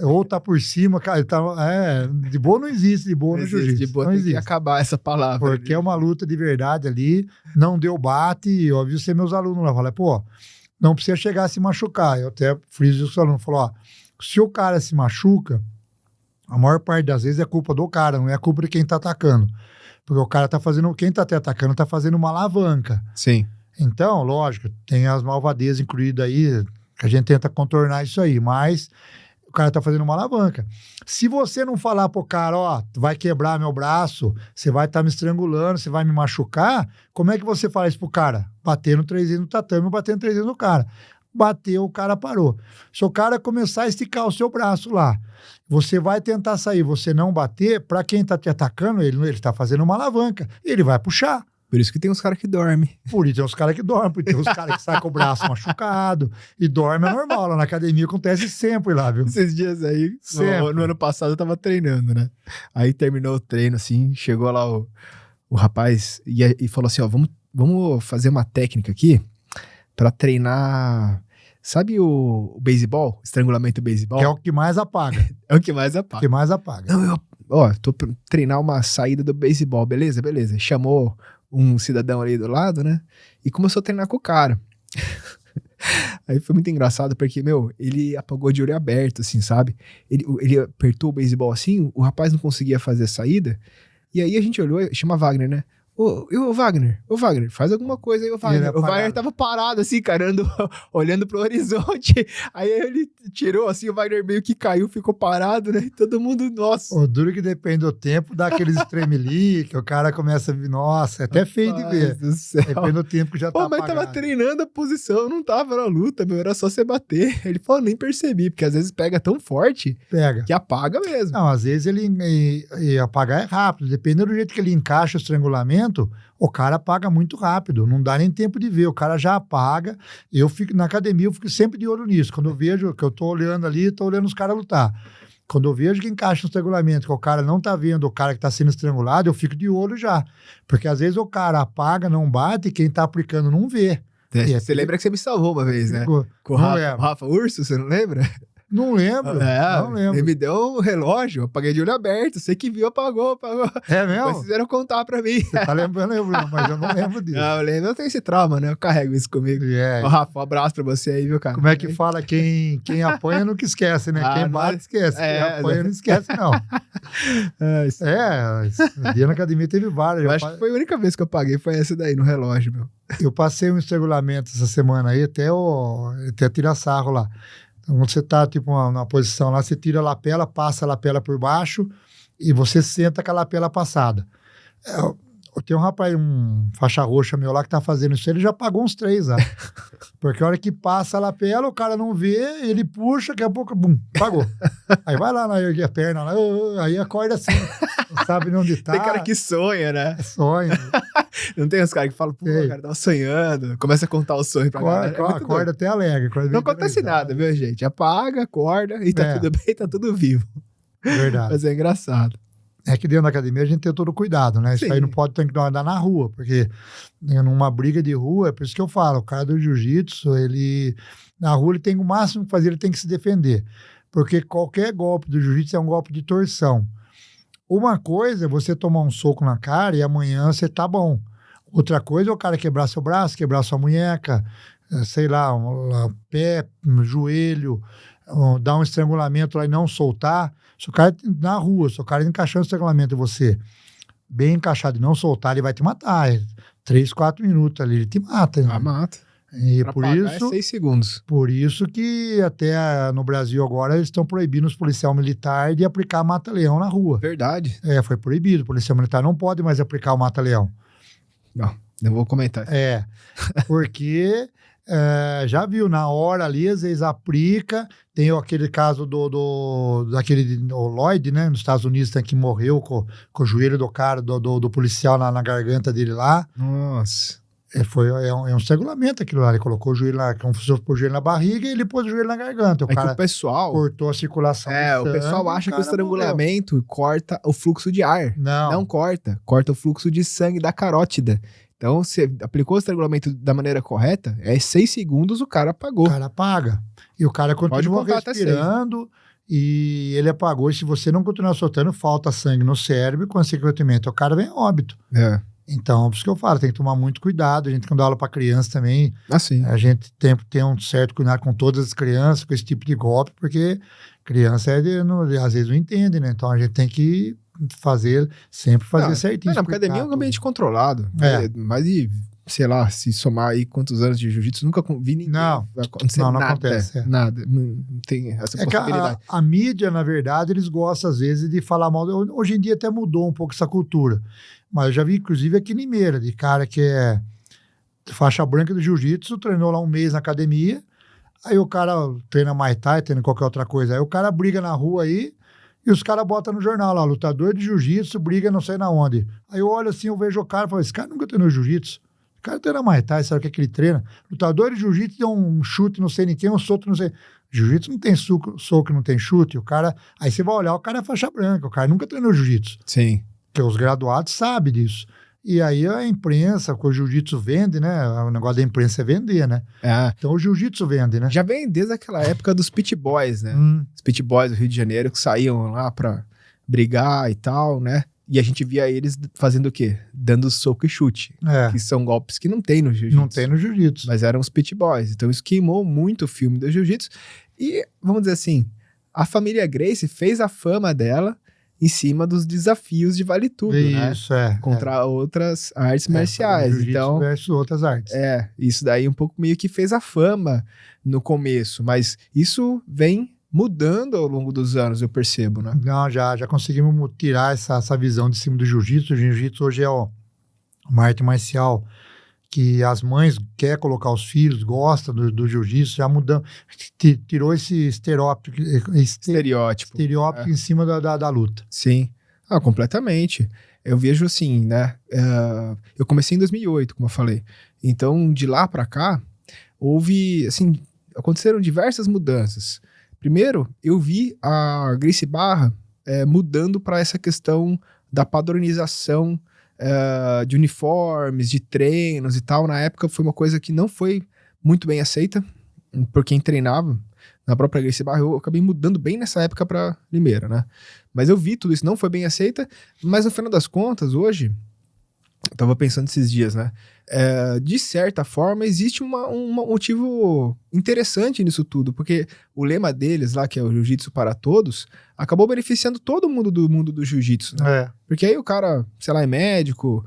Ou tá por cima, cara, de boa não existe, de boa no jiu-jitsu. De boa não tem existe. Que acabar essa palavra. Porque é uma luta de verdade ali, não deu bate, eu vi você, meus alunos lá, falei, pô, não precisa chegar a se machucar. Eu até friso os alunos, falou, se o cara se machuca, a maior parte das vezes é culpa do cara, não é culpa de quem tá atacando. Porque o cara tá fazendo, quem tá te atacando tá fazendo uma alavanca. Sim. Então, lógico, tem as malvadezas incluídas aí, que a gente tenta contornar isso aí, mas o cara tá fazendo uma alavanca. Se você não falar pro cara, tu vai quebrar meu braço, você vai estar me estrangulando, você vai me machucar, como é que você fala isso pro cara? Batendo 3 vezes no tatame, batendo 3 vezes no cara. Bateu, o cara parou. Se o cara começar a esticar o seu braço lá, você vai tentar sair, você não bater, para quem tá te atacando, ele tá fazendo uma alavanca, ele vai puxar. Por isso que tem uns caras que dormem. Por isso tem uns caras que dormem, porque tem uns caras que saem com o braço machucado, e dorme é normal, lá na academia acontece sempre lá, viu? Esses dias aí, no ano passado eu tava treinando, né? Aí terminou o treino, assim, chegou lá o rapaz e falou assim, vamos fazer uma técnica aqui pra treinar... Sabe o beisebol? Estrangulamento beisebol? Que é o que mais apaga. É o que mais apaga. O que mais apaga. Não, tô treinar uma saída do beisebol, beleza? Chamou um cidadão ali do lado, né? E começou a treinar com o cara. Aí foi muito engraçado, porque, ele apagou de olho aberto, assim, sabe? Ele apertou o beisebol assim, o rapaz não conseguia fazer a saída, e aí a gente olhou, chama Wagner, né? Ô, Wagner, faz alguma coisa aí, ô Wagner. O Wagner tava parado assim, cara, olhando pro horizonte. Aí ele tirou assim, o Wagner meio que caiu, ficou parado, né? E todo mundo, nossa. O duro que depende do tempo, dá aqueles tremeli, que o cara começa a vir, nossa, é até feio de ver. Do céu. Depende do tempo que já tá mas apagado. tava treinando a posição, não tava na luta, meu, era só você bater. Ele falou, nem percebi, porque às vezes pega tão forte que apaga mesmo. Não, às vezes ele apagar é rápido, dependendo do jeito que ele encaixa o estrangulamento, o cara apaga muito rápido, não dá nem tempo de ver, o cara já apaga. Eu fico na academia, eu fico sempre de olho nisso. Quando eu vejo que eu tô olhando ali, tô olhando os caras lutar. Quando eu vejo que encaixa o estrangulamento, que o cara não tá vendo o cara que tá sendo estrangulado, eu fico de olho já. Porque às vezes o cara apaga, não bate, e quem tá aplicando não vê. Você lembra que você me salvou uma vez, né? Com o Rafa Urso, você não lembra? Não lembro, não lembro. Ele me deu um relógio, eu apaguei de olho aberto. Você que viu, apagou. É mesmo? Mas fizeram contar pra mim. Você tá lembrando, mas eu não lembro disso. Não, eu lembro, eu tenho esse trauma, né? Eu carrego isso comigo. Ô, Rafa, um abraço pra você aí, viu, cara? Como é que fala? Quem apanha nunca esquece, né? Quem bate, esquece. Quem apanha não esquece, não. O dia na academia teve várias. Eu acho que foi a única vez que eu paguei, foi essa daí, no relógio, meu. Eu passei um estrangulamento essa semana aí, até tirar sarro lá. Então, quando você tá, tipo, numa posição lá, você tira a lapela, passa a lapela por baixo e você senta com a lapela passada. Eu tenho um rapaz, um faixa roxa meu lá que tá fazendo isso, ele já pagou uns 3 lá. Porque a hora que passa a lapela, o cara não vê, ele puxa, daqui a pouco, bum, pagou. Aí vai lá, erguer a perna, lá, aí acorda assim, não sabe onde tá. Tem cara que sonha, né? Sonha. Não tem os caras que falam, pô, o cara tava sonhando, começa a contar o sonho pra galera. Acorda até alegre. Não acontece nada, viu, gente? Apaga, acorda e tá tudo bem, tá tudo vivo. Verdade. Mas é engraçado. É que dentro da academia a gente tem todo o cuidado, né? Sim. Isso aí não pode ter que andar na rua, porque numa briga de rua, é por isso que eu falo, o cara do jiu-jitsu, na rua ele tem o máximo que fazer, ele tem que se defender. Porque qualquer golpe do jiu-jitsu é um golpe de torção. Uma coisa é você tomar um soco na cara e amanhã você tá bom. Outra coisa é o cara quebrar seu braço, quebrar sua munheca, sei lá, pé, joelho, dar um estrangulamento lá e não soltar. Se o cara na rua, se o cara encaixando o estrangulamento em você, bem encaixado e não soltar, ele vai te matar. 3, 4 minutos ali, ele te mata. Né? Mata. E pra por isso, 6 segundos. Por isso que até no Brasil agora eles estão proibindo os policiais militares de aplicar mata-leão na rua. Verdade. Foi proibido. O policial militar não pode mais aplicar o mata-leão. Não vou comentar. Porque já viu, na hora ali, às vezes aplica. Tem aquele caso daquele Lloyd, né, nos Estados Unidos, que morreu com o joelho do cara, do policial na garganta dele lá. Nossa. É um estrangulamento aquilo lá. Ele colocou o joelho como se fosse o joelho na barriga e ele pôs o joelho na garganta. O cara que o pessoal cortou a circulação do sangue, o pessoal acha que o estrangulamento corta o fluxo de ar. Não corta. Corta o fluxo de sangue da carótida. Então, você aplicou o estrangulamento da maneira correta, 6 segundos o cara apagou. O cara apaga. E o cara continua respirando e ele apagou. E se você não continuar soltando, falta sangue no cérebro e, consequentemente, o cara vem a óbito. Então, por isso que eu falo, tem que tomar muito cuidado. A gente, quando dá aula para criança também, a gente tem um certo cuidado com todas as crianças, com esse tipo de golpe, porque criança às vezes não entende, né? Então, a gente tem que sempre fazer certinho. Na academia é um ambiente controlado. Mais de, sei lá, se somar aí quantos anos de jiu-jitsu, nunca vi ninguém. Não acontece. Nada. Não tem essa possibilidade. A mídia, na verdade, eles gostam, às vezes, de falar mal. Hoje em dia até mudou um pouco essa cultura. Mas eu já vi, inclusive, aqui em Limeira, de cara que é faixa branca do jiu-jitsu, treinou lá um mês na academia, aí o cara treina Muay Thai, treina qualquer outra coisa. Aí o cara briga na rua aí, e os caras botam no jornal lá, lutador de jiu-jitsu, briga não sei na onde. Aí eu olho assim, eu vejo o cara e falo, esse cara nunca treinou jiu-jitsu. O cara treina Muay Thai, sabe o que ele treina? Lutador de jiu-jitsu deu um chute, não sei nem quem, um soco, não sei. Jiu-jitsu não tem soco, não tem chute. O cara, aí você vai olhar, o cara é faixa branca, o cara nunca treinou jiu-jitsu. Sim. Porque os graduados sabem disso. E aí a imprensa, com o jiu-jitsu vende, né? O negócio da imprensa é vender, né? Então o jiu-jitsu vende, né? Já vem desde aquela época dos pit boys, né? Os pit boys do Rio de Janeiro que saíam lá pra brigar e tal, né? E a gente via eles fazendo o quê? Dando soco e chute. Que são golpes que não tem no jiu-jitsu. Não tem no jiu-jitsu. Mas eram os pit boys. Então isso queimou muito o filme do jiu-jitsu. E, vamos dizer assim, a família Gracie fez a fama dela em cima dos desafios de vale tudo, né? Isso, Contra outras artes marciais. Jiu-jitsu Então, versus outras artes. isso daí um pouco meio que fez a fama no começo, mas isso vem mudando ao longo dos anos, eu percebo, né? Não, já conseguimos tirar essa visão de cima do jiu-jitsu. O jiu-jitsu hoje é uma arte marcial que as mães querem colocar os filhos, gostam do jiu-jitsu, já mudando, tirou esse estereótipo em cima da luta. Sim, completamente. Eu vejo assim, né? Eu comecei em 2008, como eu falei. Então, de lá para cá, aconteceram diversas mudanças. Primeiro, eu vi a Gracie Barra mudando para essa questão da padronização de uniformes, de treinos e tal. Na época foi uma coisa que não foi muito bem aceita por quem treinava. Na própria Gracie Barra, eu acabei mudando bem nessa época para Limeira, né? Mas eu vi tudo isso, não foi bem aceita, mas no final das contas, hoje, eu tava pensando esses dias, né? De certa forma, existe um motivo interessante nisso tudo, porque o lema deles lá, que é o Jiu-Jitsu para todos, acabou beneficiando todo mundo do Jiu-Jitsu, né? Porque aí o cara, sei lá, é médico,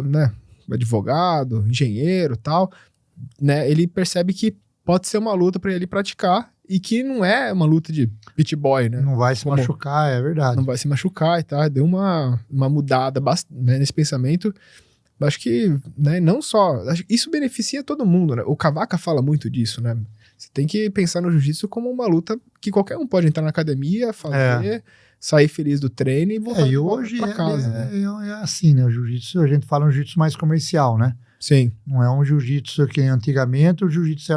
né? Advogado, engenheiro, tal, né? Ele percebe que pode ser uma luta para ele praticar e que não é uma luta de pit boy, né? Não vai se machucar, é verdade. Não vai se machucar e tal. Deu uma mudada né, nesse pensamento. Acho que, né, não só... Isso beneficia todo mundo, né? O Cavaca fala muito disso, né? Você tem que pensar no jiu-jitsu como uma luta que qualquer um pode entrar na academia, fazer, sair feliz do treino e voltar pra casa. É assim, né? O jiu-jitsu, a gente fala um jiu-jitsu mais comercial, né? Sim. Não é um jiu-jitsu que antigamente o jiu-jitsu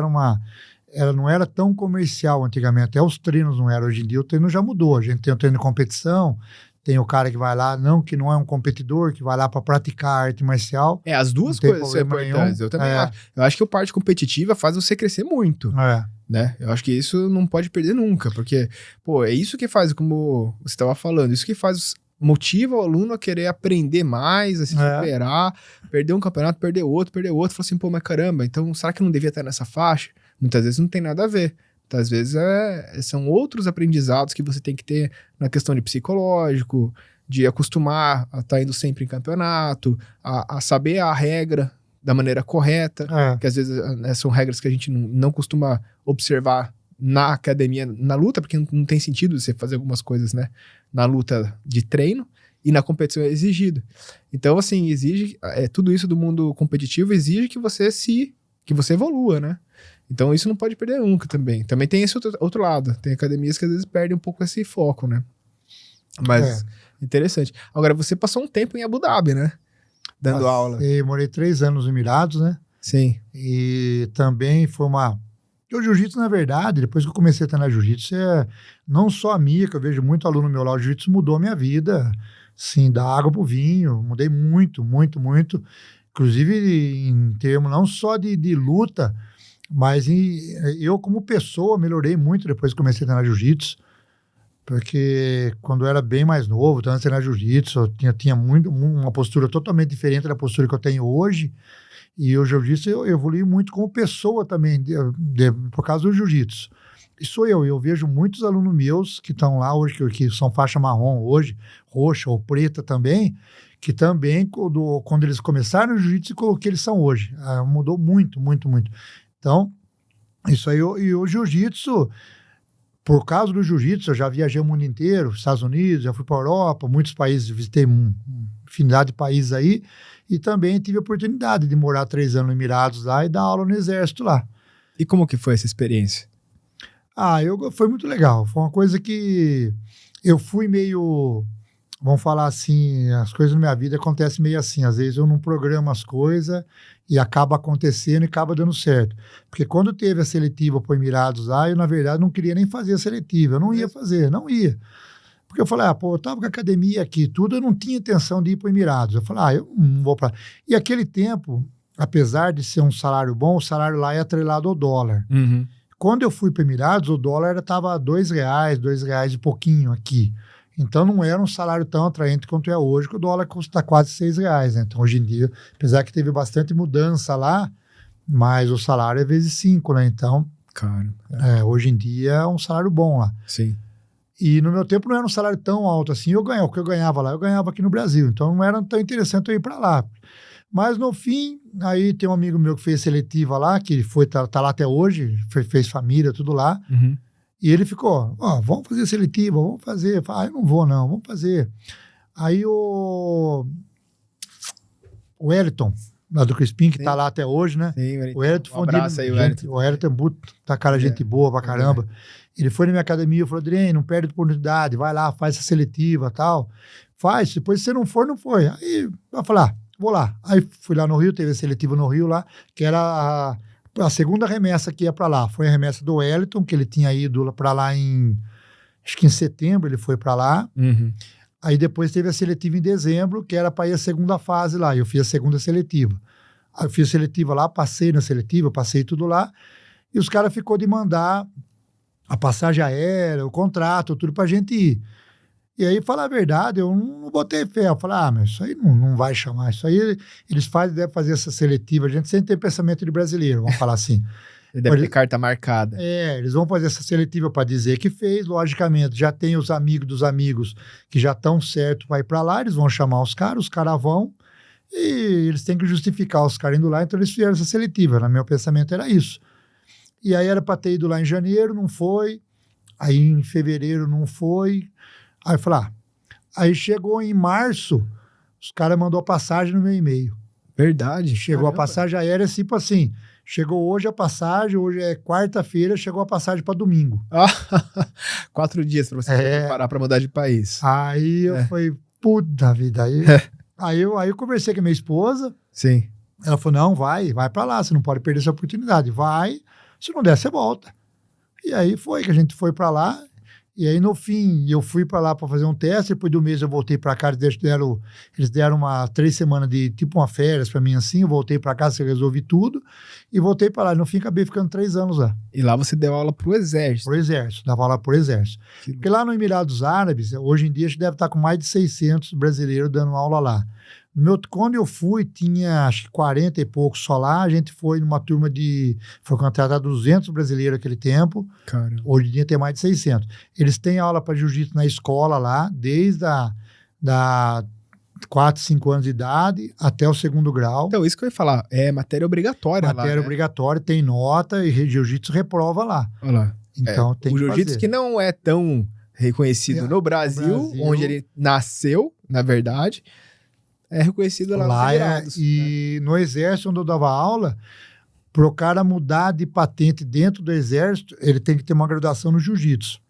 não era tão comercial antigamente, até os treinos não eram. Hoje em dia o treino já mudou, a gente tem o treino de competição, tem o cara que vai lá, que não é um competidor, que vai lá para praticar arte marcial. As duas coisas são importantes. Eu também acho. Eu acho que a parte competitiva faz você crescer muito. Né? Eu acho que isso não pode perder nunca, porque, é isso que faz, como você estava falando, isso que motiva o aluno a querer aprender mais, a se superar, perder um campeonato, perder outro, falar assim, mas caramba, então será que eu não devia estar nessa faixa? Muitas vezes não tem nada a ver. Muitas vezes são outros aprendizados que você tem que ter na questão de psicológico, de acostumar a estar indo sempre em campeonato, a saber a regra da maneira correta, que às vezes são regras que a gente não costuma observar na academia, na luta, porque não tem sentido você fazer algumas coisas, né? Na luta de treino e na competição é exigido. Então, assim, tudo isso do mundo competitivo exige que você evolua, né? Então isso não pode perder nunca também. Também tem esse outro lado. Tem academias que às vezes perdem um pouco esse foco, né? Mas interessante. Agora, você passou um tempo em Abu Dhabi, né? Dando aula. Eu morei 3 anos nos Emirados, né? Sim. E também foi o jiu-jitsu, na verdade, depois que eu comecei a treinar jiu-jitsu, não só a minha, que eu vejo muito aluno meu lá, o jiu-jitsu mudou a minha vida, assim, da água pro vinho, mudei muito, muito, muito. Inclusive em termos não só de luta, mas eu, como pessoa, melhorei muito depois que comecei a treinar jiu-jitsu, porque quando eu era bem mais novo, antes de treinar jiu-jitsu, eu tinha uma postura totalmente diferente da postura que eu tenho hoje, e o jiu-jitsu eu evolui muito como pessoa também, por causa do jiu-jitsu. E sou eu vejo muitos alunos meus que estão lá hoje, que são faixa marrom hoje, roxa ou preta também, que também, quando eles começaram o jiu-jitsu, o que eles são hoje. Mudou muito, muito, muito. Então, isso aí, e o jiu-jitsu, por causa do jiu-jitsu, eu já viajei o mundo inteiro, Estados Unidos, já fui para a Europa, muitos países, visitei uma infinidade de países aí, e também tive a oportunidade de morar 3 anos no Emirados lá e dar aula no Exército lá. E como que foi essa experiência? Foi muito legal, foi uma coisa que eu fui meio... Vamos falar assim, as coisas na minha vida acontecem meio assim, às vezes eu não programo as coisas e acaba acontecendo e acaba dando certo. Porque quando teve a seletiva para o Emirados lá, eu na verdade não queria nem fazer a seletiva, eu não ia fazer, não ia. Porque eu falei, eu tava com a academia aqui tudo, eu não tinha intenção de ir para o Emirados. Eu falei, eu não vou para... E aquele tempo, apesar de ser um salário bom, o salário lá é atrelado ao dólar. Uhum. Quando eu fui para o Emirados, o dólar estava R$2 e pouquinho aqui. Então não era um salário tão atraente quanto é hoje, que o dólar custa quase R$6, né? Então hoje em dia, apesar que teve bastante mudança lá, mas o salário é vezes 5, né? Então, Cara, hoje em dia é um salário bom lá. Sim. E no meu tempo não era um salário tão alto assim. O que eu ganhava lá, eu ganhava aqui no Brasil. Então não era tão interessante eu ir para lá. Mas no fim, aí tem um amigo meu que fez seletiva lá, que tá lá até hoje, fez família, tudo lá. Uhum. E ele ficou, vamos fazer seletiva, vamos fazer. Eu falei, eu não vou não, vamos fazer. Aí o Wellington, lá do Crispim, que tá lá até hoje, né? Sim, o Wellington um abraço aí, Wellington. O Wellington tá cara gente boa pra caramba. Ele foi na minha academia e falou, Adriano, não perde oportunidade, vai lá, faz essa seletiva e tal. Faz, depois se você não for, não foi. Aí eu falei, vou lá. Aí fui lá no Rio, teve a seletiva no Rio lá, que era a segunda remessa que ia pra lá. Foi a remessa do Wellington, que ele tinha ido pra lá acho que em setembro ele foi pra lá. Uhum. Aí depois teve a seletiva em dezembro, que era para ir a segunda fase lá. Eu fiz a segunda seletiva. Aí eu fiz a seletiva lá, passei na seletiva, passei tudo lá. E os caras ficou de mandar a passagem aérea, o contrato, tudo pra gente ir. E aí, falar a verdade, eu não botei fé. Eu falei, mas isso aí não vai chamar. Isso aí eles devem fazer essa seletiva. A gente sempre tem pensamento de brasileiro, vamos falar assim. Ele deve ter carta marcada. Eles vão fazer essa seletiva para dizer que fez, logicamente, já tem os amigos dos amigos que já estão certos para ir para lá, eles vão chamar os caras vão, e eles têm que justificar os caras indo lá, então eles fizeram essa seletiva, no meu pensamento era isso. E aí era para ter ido lá em janeiro, não foi, aí em fevereiro não foi, aí eu falei, aí chegou em março, os caras mandou a passagem no meu e-mail. Verdade. Chegou a passagem aérea, tipo assim, chegou hoje a passagem, hoje é quarta-feira, chegou a passagem para domingo. 4 dias para você preparar para mudar de país. Aí eu falei, puta vida. Aí eu conversei com a minha esposa. Sim. Ela falou, não, vai para lá, você não pode perder essa oportunidade. Vai, se não der, você volta. E aí foi que a gente foi para lá. E aí, no fim, eu fui para lá para fazer um teste, depois do mês eu voltei para cá, eles deram 3 semanas de, tipo, uma férias para mim assim, eu voltei para casa, resolvi tudo, e voltei para lá. No fim, acabei ficando 3 anos lá. E lá você deu aula pro exército? Pro exército, dava aula pro exército. Porque lá no Emirados Árabes, hoje em dia, a gente deve estar com mais de 600 brasileiros dando aula lá. Quando eu fui, tinha acho que 40 e poucos só lá. A gente foi numa turma foi contratado 200 brasileiros naquele tempo. Caramba. Hoje em dia tem mais de 600. Eles têm aula para jiu-jitsu na escola lá, desde da 4, 5 anos de idade até o 2º grau. Então, isso que eu ia falar, é matéria obrigatória lá, Matéria obrigatória, tem nota e jiu-jitsu reprova lá. Olha lá. Então tem que fazer. O jiu-jitsu que não é tão reconhecido no Brasil, onde ele nasceu, na verdade, é reconhecido lá nos Emirados. E no exército, onde eu dava aula, para o cara mudar de patente dentro do exército, ele tem que ter uma graduação no jiu-jitsu.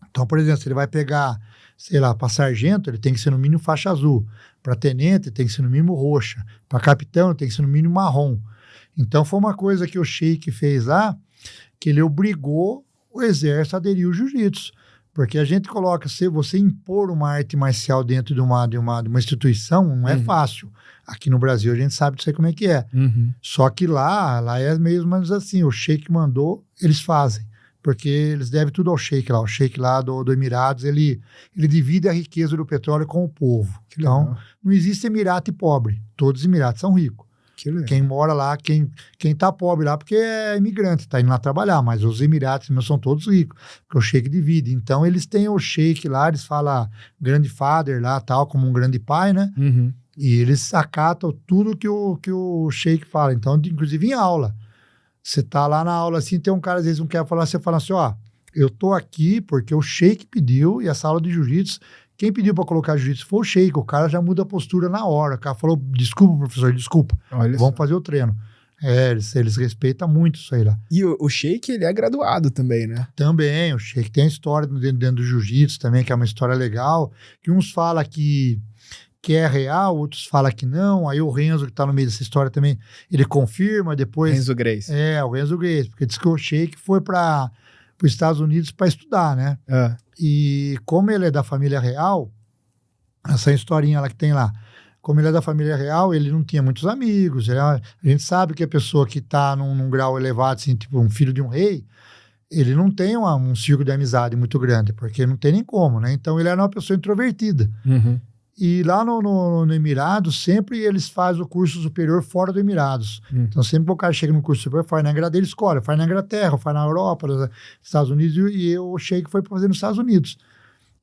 Então, por exemplo, se ele vai pegar, sei lá, para sargento, ele tem que ser no mínimo faixa azul. Para tenente, tem que ser no mínimo roxa. Para capitão, tem que ser no mínimo marrom. Então, foi uma coisa que o Sheik fez lá, que ele obrigou o exército a aderir ao jiu-jitsu. Porque a gente coloca, se você impor uma arte marcial dentro de uma instituição, não é fácil. Aqui no Brasil a gente sabe disso aí como é que é. Uhum. Só que lá é mesmo assim, o Sheik mandou, eles fazem. Porque eles devem tudo ao Sheik lá. O Sheik lá do Emirados, ele divide a riqueza do petróleo com o povo. Então, não existe Emirate pobre. Todos os Emirados são ricos. Quem mora lá, quem tá pobre lá, porque é imigrante, tá indo lá trabalhar, mas os Emirados não são todos ricos, porque o Sheik divide. Então, eles têm o Sheik lá, eles falam grande father lá, tal, como um grande pai, né? Uhum. E eles acatam tudo que o Sheik fala. Então, inclusive em aula. Você tá lá na aula assim, tem um cara, às vezes não quer falar, você fala assim, eu tô aqui porque o Sheik pediu, e essa aula de jiu-jitsu, quem pediu para colocar jiu-jitsu foi o Sheik, o cara já muda a postura na hora. O cara falou, desculpa, professor, desculpa. Vamos fazer o treino. Eles respeitam muito isso aí lá. E o Sheik, ele é graduado também, né? Também, o Sheik tem história dentro do jiu-jitsu também, que é uma história legal, que uns falam que é real, outros falam que não. Aí o Renzo, que tá no meio dessa história também, ele confirma depois. Renzo Grace. O Renzo Grace, porque diz que o Sheik foi para os Estados Unidos para estudar, né? E como ele é da família real, essa historinha lá que tem lá, como ele é da família real, ele não tinha muitos amigos. A gente sabe que a pessoa que está num grau elevado, assim, tipo um filho de um rei, ele não tem um círculo de amizade muito grande, porque não tem nem como, né? Então ele era uma pessoa introvertida. Uhum. E lá no Emirados, sempre eles fazem o curso superior fora do Emirados. Então, sempre que o cara chega no curso superior, faz na Inglaterra, ele escolhe, faz na Inglaterra, faz na Europa, nos Estados Unidos, e o Sheik foi para fazer nos Estados Unidos.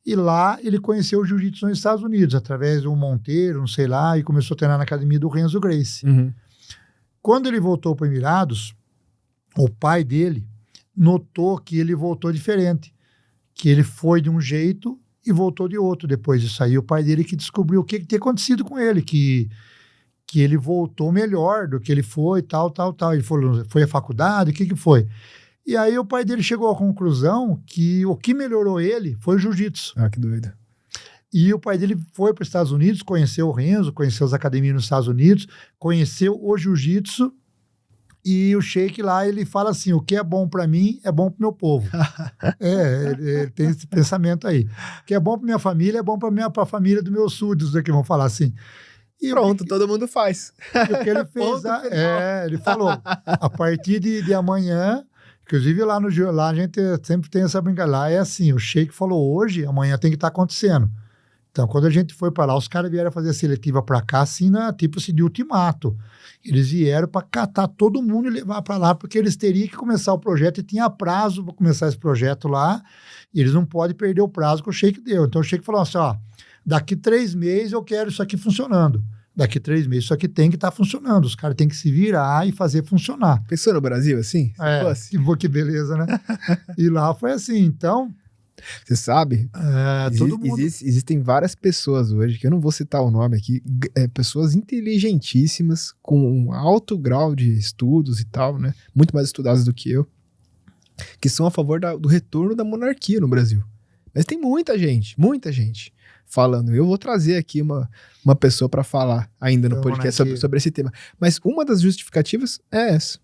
E lá ele conheceu o jiu-jitsu nos Estados Unidos, através do Monteiro, não sei lá, e começou a treinar na academia do Renzo Gracie. Uhum. Quando ele voltou para Emirados, o pai dele notou que ele voltou diferente, que ele foi de um jeito e voltou de outro depois disso aí. O pai dele que descobriu o que tinha acontecido com ele, que ele voltou melhor do que ele foi, tal. Ele foi à faculdade, o que foi? E aí o pai dele chegou à conclusão que o que melhorou ele foi o jiu-jitsu. Ah, que doido. E o pai dele foi para os Estados Unidos, conheceu o Renzo, conheceu as academias nos Estados Unidos, conheceu o jiu-jitsu, e o Sheik lá, ele fala assim, o que é bom para mim, é bom para meu povo. Ele tem esse pensamento aí. O que é bom para minha família, é bom para a família dos meus súditos, que vão falar assim. E pronto, todo mundo faz. E o que ele fez, ele falou, a partir de amanhã, inclusive lá a gente sempre tem essa brincadeira, lá é assim, o Sheik falou hoje, amanhã tem que estar acontecendo. Então, quando a gente foi para lá, os caras vieram fazer a seletiva para cá, assim, tipo assim, de ultimato. Eles vieram para catar todo mundo e levar para lá, porque eles teriam que começar o projeto, e tinha prazo para começar esse projeto lá, e eles não podem perder o prazo que o Sheik deu. Então, o Sheik falou assim, ó, daqui 3 meses eu quero isso aqui funcionando. Daqui 3 meses isso aqui tem que estar funcionando. Os caras têm que se virar e fazer funcionar. Pensou no Brasil assim? Que beleza, né? E lá foi assim, então... Você sabe, todo mundo... existem várias pessoas hoje, que eu não vou citar o nome aqui, pessoas inteligentíssimas, com um alto grau de estudos e tal, né? Muito mais estudadas do que eu, que são a favor do retorno da monarquia no Brasil. Mas tem muita gente falando. Eu vou trazer aqui uma pessoa para falar ainda no podcast sobre esse tema. Mas uma das justificativas é essa.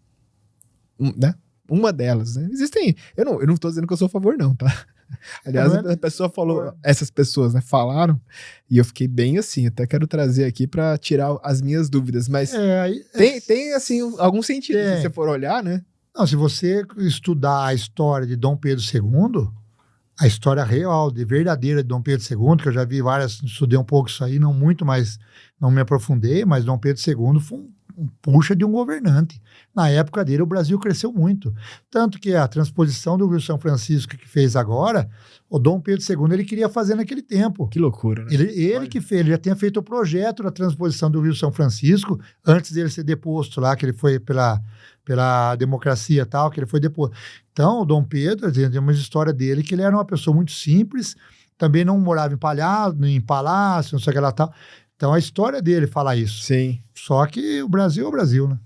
Né? Uma delas, né? Existem... Eu não tô dizendo que eu sou a favor, não, tá? Aliás, a pessoa falou, essas pessoas, né, falaram, e eu fiquei bem assim, até quero trazer aqui para tirar as minhas dúvidas, mas tem assim, algum sentido, se você for olhar, né? Não, se você estudar a história de Dom Pedro II, a história real, verdadeira de Dom Pedro II, que eu já vi várias, estudei um pouco isso aí, não muito, mas não me aprofundei, mas Dom Pedro II foi um puxa de um governante. Na época dele, o Brasil cresceu muito. Tanto que a transposição do Rio São Francisco que fez agora, o Dom Pedro II, ele queria fazer naquele tempo. Que loucura, né? Ele que fez, ele já tinha feito o projeto da transposição do Rio São Francisco, antes dele ser deposto lá, que ele foi pela democracia e tal, que ele foi deposto. Então, o Dom Pedro, tem uma história dele, que ele era uma pessoa muito simples, também não morava em palácio, não sei o que lá tal. Então, a história dele fala isso. Sim. Só que o Brasil é o Brasil, né?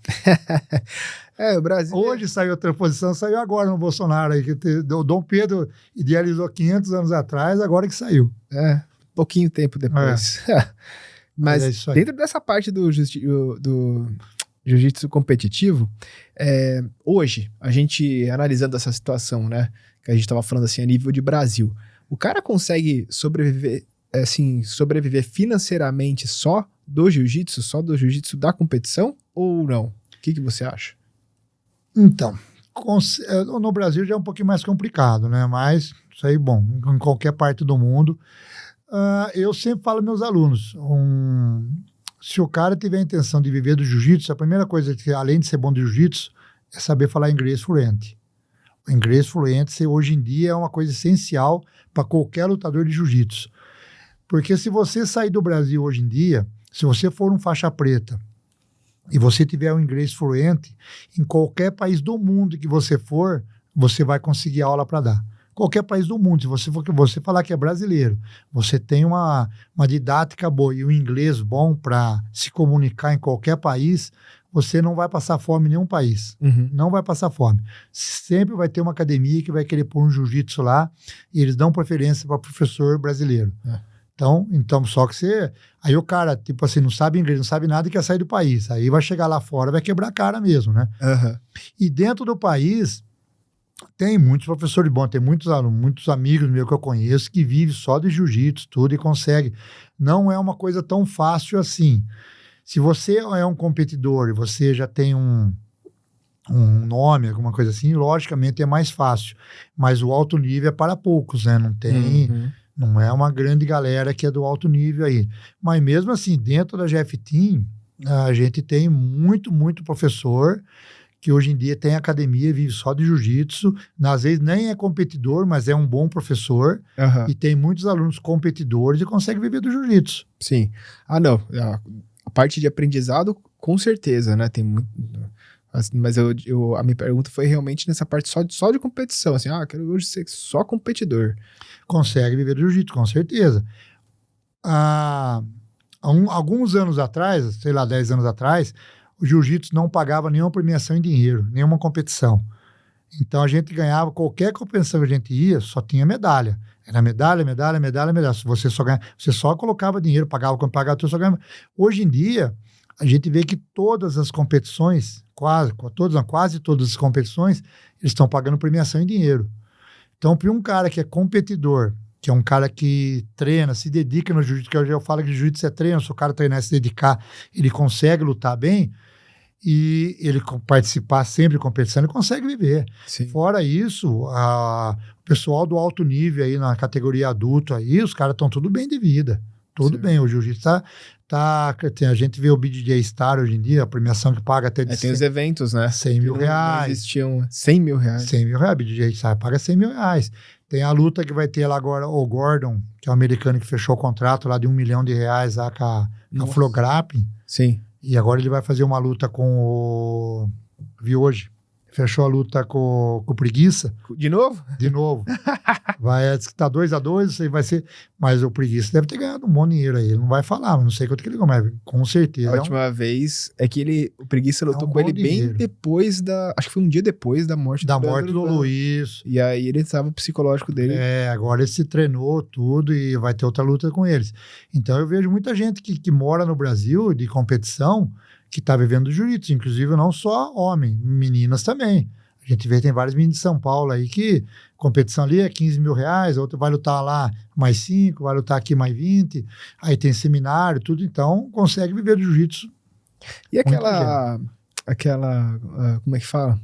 O Brasil... Hoje saiu a transposição, saiu agora no Bolsonaro. Aí, que o Dom Pedro idealizou 500 anos atrás, agora que saiu. Pouquinho tempo depois. Mas dentro dessa parte do jiu-jitsu competitivo, hoje, a gente analisando essa situação, né? Que a gente estava falando assim, a nível de Brasil. O cara consegue sobreviver financeiramente só do jiu-jitsu da competição ou não? O que você acha? Então, no Brasil já é um pouquinho mais complicado, né? Mas isso aí, bom, em qualquer parte do mundo. Eu sempre falo aos meus alunos, se o cara tiver a intenção de viver do jiu-jitsu, a primeira coisa, além de ser bom de jiu-jitsu, é saber falar inglês fluente. O inglês fluente, hoje em dia, é uma coisa essencial para qualquer lutador de jiu-jitsu. Porque se você sair do Brasil hoje em dia, se você for um faixa preta e você tiver um inglês fluente, em qualquer país do mundo que você for, você vai conseguir aula para dar. Qualquer país do mundo, se você falar que é brasileiro, você tem uma didática boa e um inglês bom para se comunicar em qualquer país, você não vai passar fome em nenhum país. Uhum. Não vai passar fome. Sempre vai ter uma academia que vai querer pôr um jiu-jitsu lá e eles dão preferência para professor brasileiro. Então, só que aí o cara, tipo assim, não sabe inglês, não sabe nada e quer sair do país. Aí vai chegar lá fora, vai quebrar a cara mesmo, né? Uhum. E dentro do país, tem muitos professores bons, tem muitos alunos, muitos amigos meus que eu conheço que vivem só de jiu-jitsu, tudo, e consegue. Não é uma coisa tão fácil assim. Se você é um competidor e você já tem um nome, alguma coisa assim, logicamente é mais fácil. Mas o alto nível é para poucos, né? Não tem... Uhum. Não é uma grande galera que é do alto nível aí. Mas mesmo assim, dentro da GF Team, a gente tem muito professor que hoje em dia tem academia, vive só de jiu-jitsu, às vezes nem é competidor, mas é um bom professor, e tem muitos alunos competidores e consegue viver do jiu-jitsu. Sim. Ah, não. A parte de aprendizado, com certeza, né? Tem muito... Mas a minha pergunta foi realmente nessa parte só de competição. Assim, quero hoje ser só competidor. Consegue viver do jiu-jitsu, com certeza. Alguns anos atrás, sei lá, 10 anos atrás, o jiu-jitsu não pagava nenhuma premiação em dinheiro, nenhuma competição. Então a gente ganhava, qualquer competição que a gente ia, só tinha medalha. Era medalha. Se você só colocava dinheiro, pagava tudo, só ganhava. Hoje em dia, a gente vê que todas as competições, quase todas as competições, eles estão pagando premiação em dinheiro. Então, para um cara que é competidor, que é um cara que treina, se dedica no jiu-jitsu, que eu falo que jiu-jitsu é treino, se o cara treinar e se dedicar, ele consegue lutar bem, e ele participar sempre de competição, ele consegue viver. Sim. Fora isso, o pessoal do alto nível aí, na categoria adulto aí, os caras estão tudo bem de vida. Tudo bem, o jiu-jitsu a gente vê o BJJ Star hoje em dia, a premiação que paga até de tem os eventos, né? 100 mil reais. Não existiam 100 mil reais. 100 mil reais, BJJ Star paga 100 mil reais. Tem a luta que vai ter lá agora, o Gordon, que é o americano que fechou o contrato lá de R$1 milhão lá com a Flow Grappling. Sim. E agora ele vai fazer uma luta com o... Vi hoje. Fechou a luta com o Preguiça. De novo? De novo. Diz que tá 2-2, isso aí vai ser... Mas o Preguiça deve ter ganhado um bom dinheiro aí. Ele não vai falar, mas não sei quanto que ele ganhou, mas com certeza. A última vez é que o Preguiça lutou com ele bem depois acho que foi um dia depois da morte do Luiz. E aí ele estava o psicológico dele. Agora ele se treinou tudo e vai ter outra luta com eles. Então eu vejo muita gente que mora no Brasil de competição, que está vivendo do jiu-jitsu, inclusive não só homem, meninas também. A gente vê, tem vários meninos de São Paulo aí que competição ali é 15 mil reais, outro vai lutar lá mais 5, vai lutar aqui mais 20, aí tem seminário, tudo, então consegue viver do jiu-jitsu. E aquela como é que fala?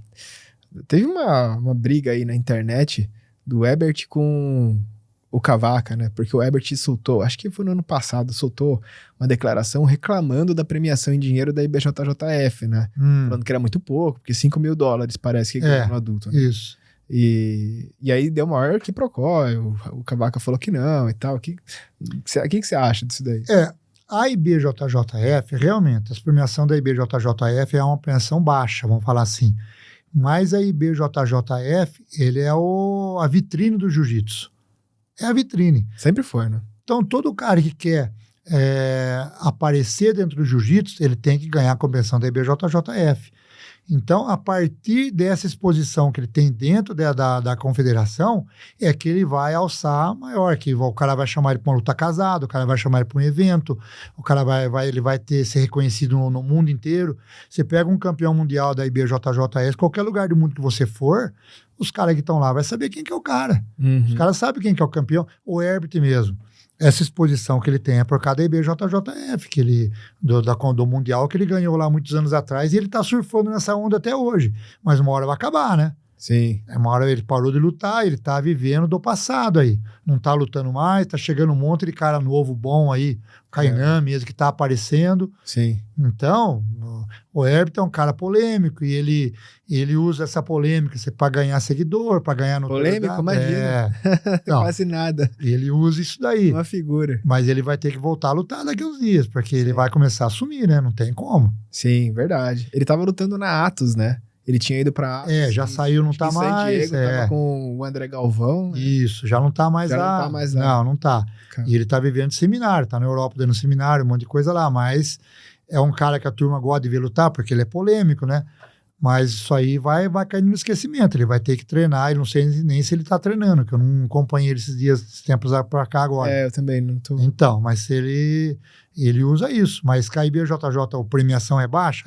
Teve uma briga aí na internet do Ebert com o Cavaca, né? Porque o Ebert soltou, acho que foi no ano passado, soltou uma declaração reclamando da premiação em dinheiro da IBJJF, né? Falando que era muito pouco, porque $5 mil parece que ganhou no adulto. Né? Isso. E aí deu maior quiprocó, o Cavaca falou que não e tal. O que você acha disso daí? A IBJJF, realmente, a premiação da IBJJF é uma premiação baixa, vamos falar assim. Mas a IBJJF, ele é a vitrine do jiu-jitsu. É a vitrine. Sempre foi, né? Então, todo cara que quer aparecer dentro do jiu-jitsu, ele tem que ganhar a convenção da IBJJF. Então, a partir dessa exposição que ele tem dentro da confederação, é que ele vai alçar maior, que o cara vai chamar ele para uma luta casada, o cara vai chamar ele para um evento, o cara ele vai ser reconhecido no mundo inteiro. Você pega um campeão mundial da IBJJS, qualquer lugar do mundo que você for, os caras que estão lá vai saber quem que é o cara. Os caras sabem quem que é o campeão, o Herbert mesmo. Essa exposição que ele tem é por causa da IBJJF, que ele, do Mundial, que ele ganhou lá muitos anos atrás, e ele tá surfando nessa onda até hoje. Mas uma hora vai acabar, né? Sim. Uma hora ele parou de lutar, ele tá vivendo do passado aí. Não tá lutando mais, tá chegando um monte de cara novo, bom aí. O Kainan mesmo, que tá aparecendo. Sim. Então, o Herbert é um cara polêmico, e ele usa essa polêmica para ganhar seguidor, para ganhar notoriedade. Polêmico, imagina. Não, quase nada. Ele usa isso daí. Uma figura. Mas ele vai ter que voltar a lutar daqui a uns dias, porque ele vai começar a sumir, né? Não tem como. Sim, verdade. Ele tava lutando na Atos, né? Ele tinha ido pra Atos. Já saiu, não tá mais. Tava com o André Galvão. Né? Isso, já não tá mais lá. Não tá mais lá. Não tá. E ele tá vivendo de seminário, tá na Europa dando seminário, um monte de coisa lá, mas é um cara que a turma gosta de ver lutar, porque ele é polêmico, né? Mas isso aí vai cair no esquecimento, ele vai ter que treinar, e não sei nem se ele tá treinando, que eu não acompanhei ele esses tempos pra cá agora. Eu também não tô. Então, mas ele usa isso, mas que a IBJJ, a premiação é baixa?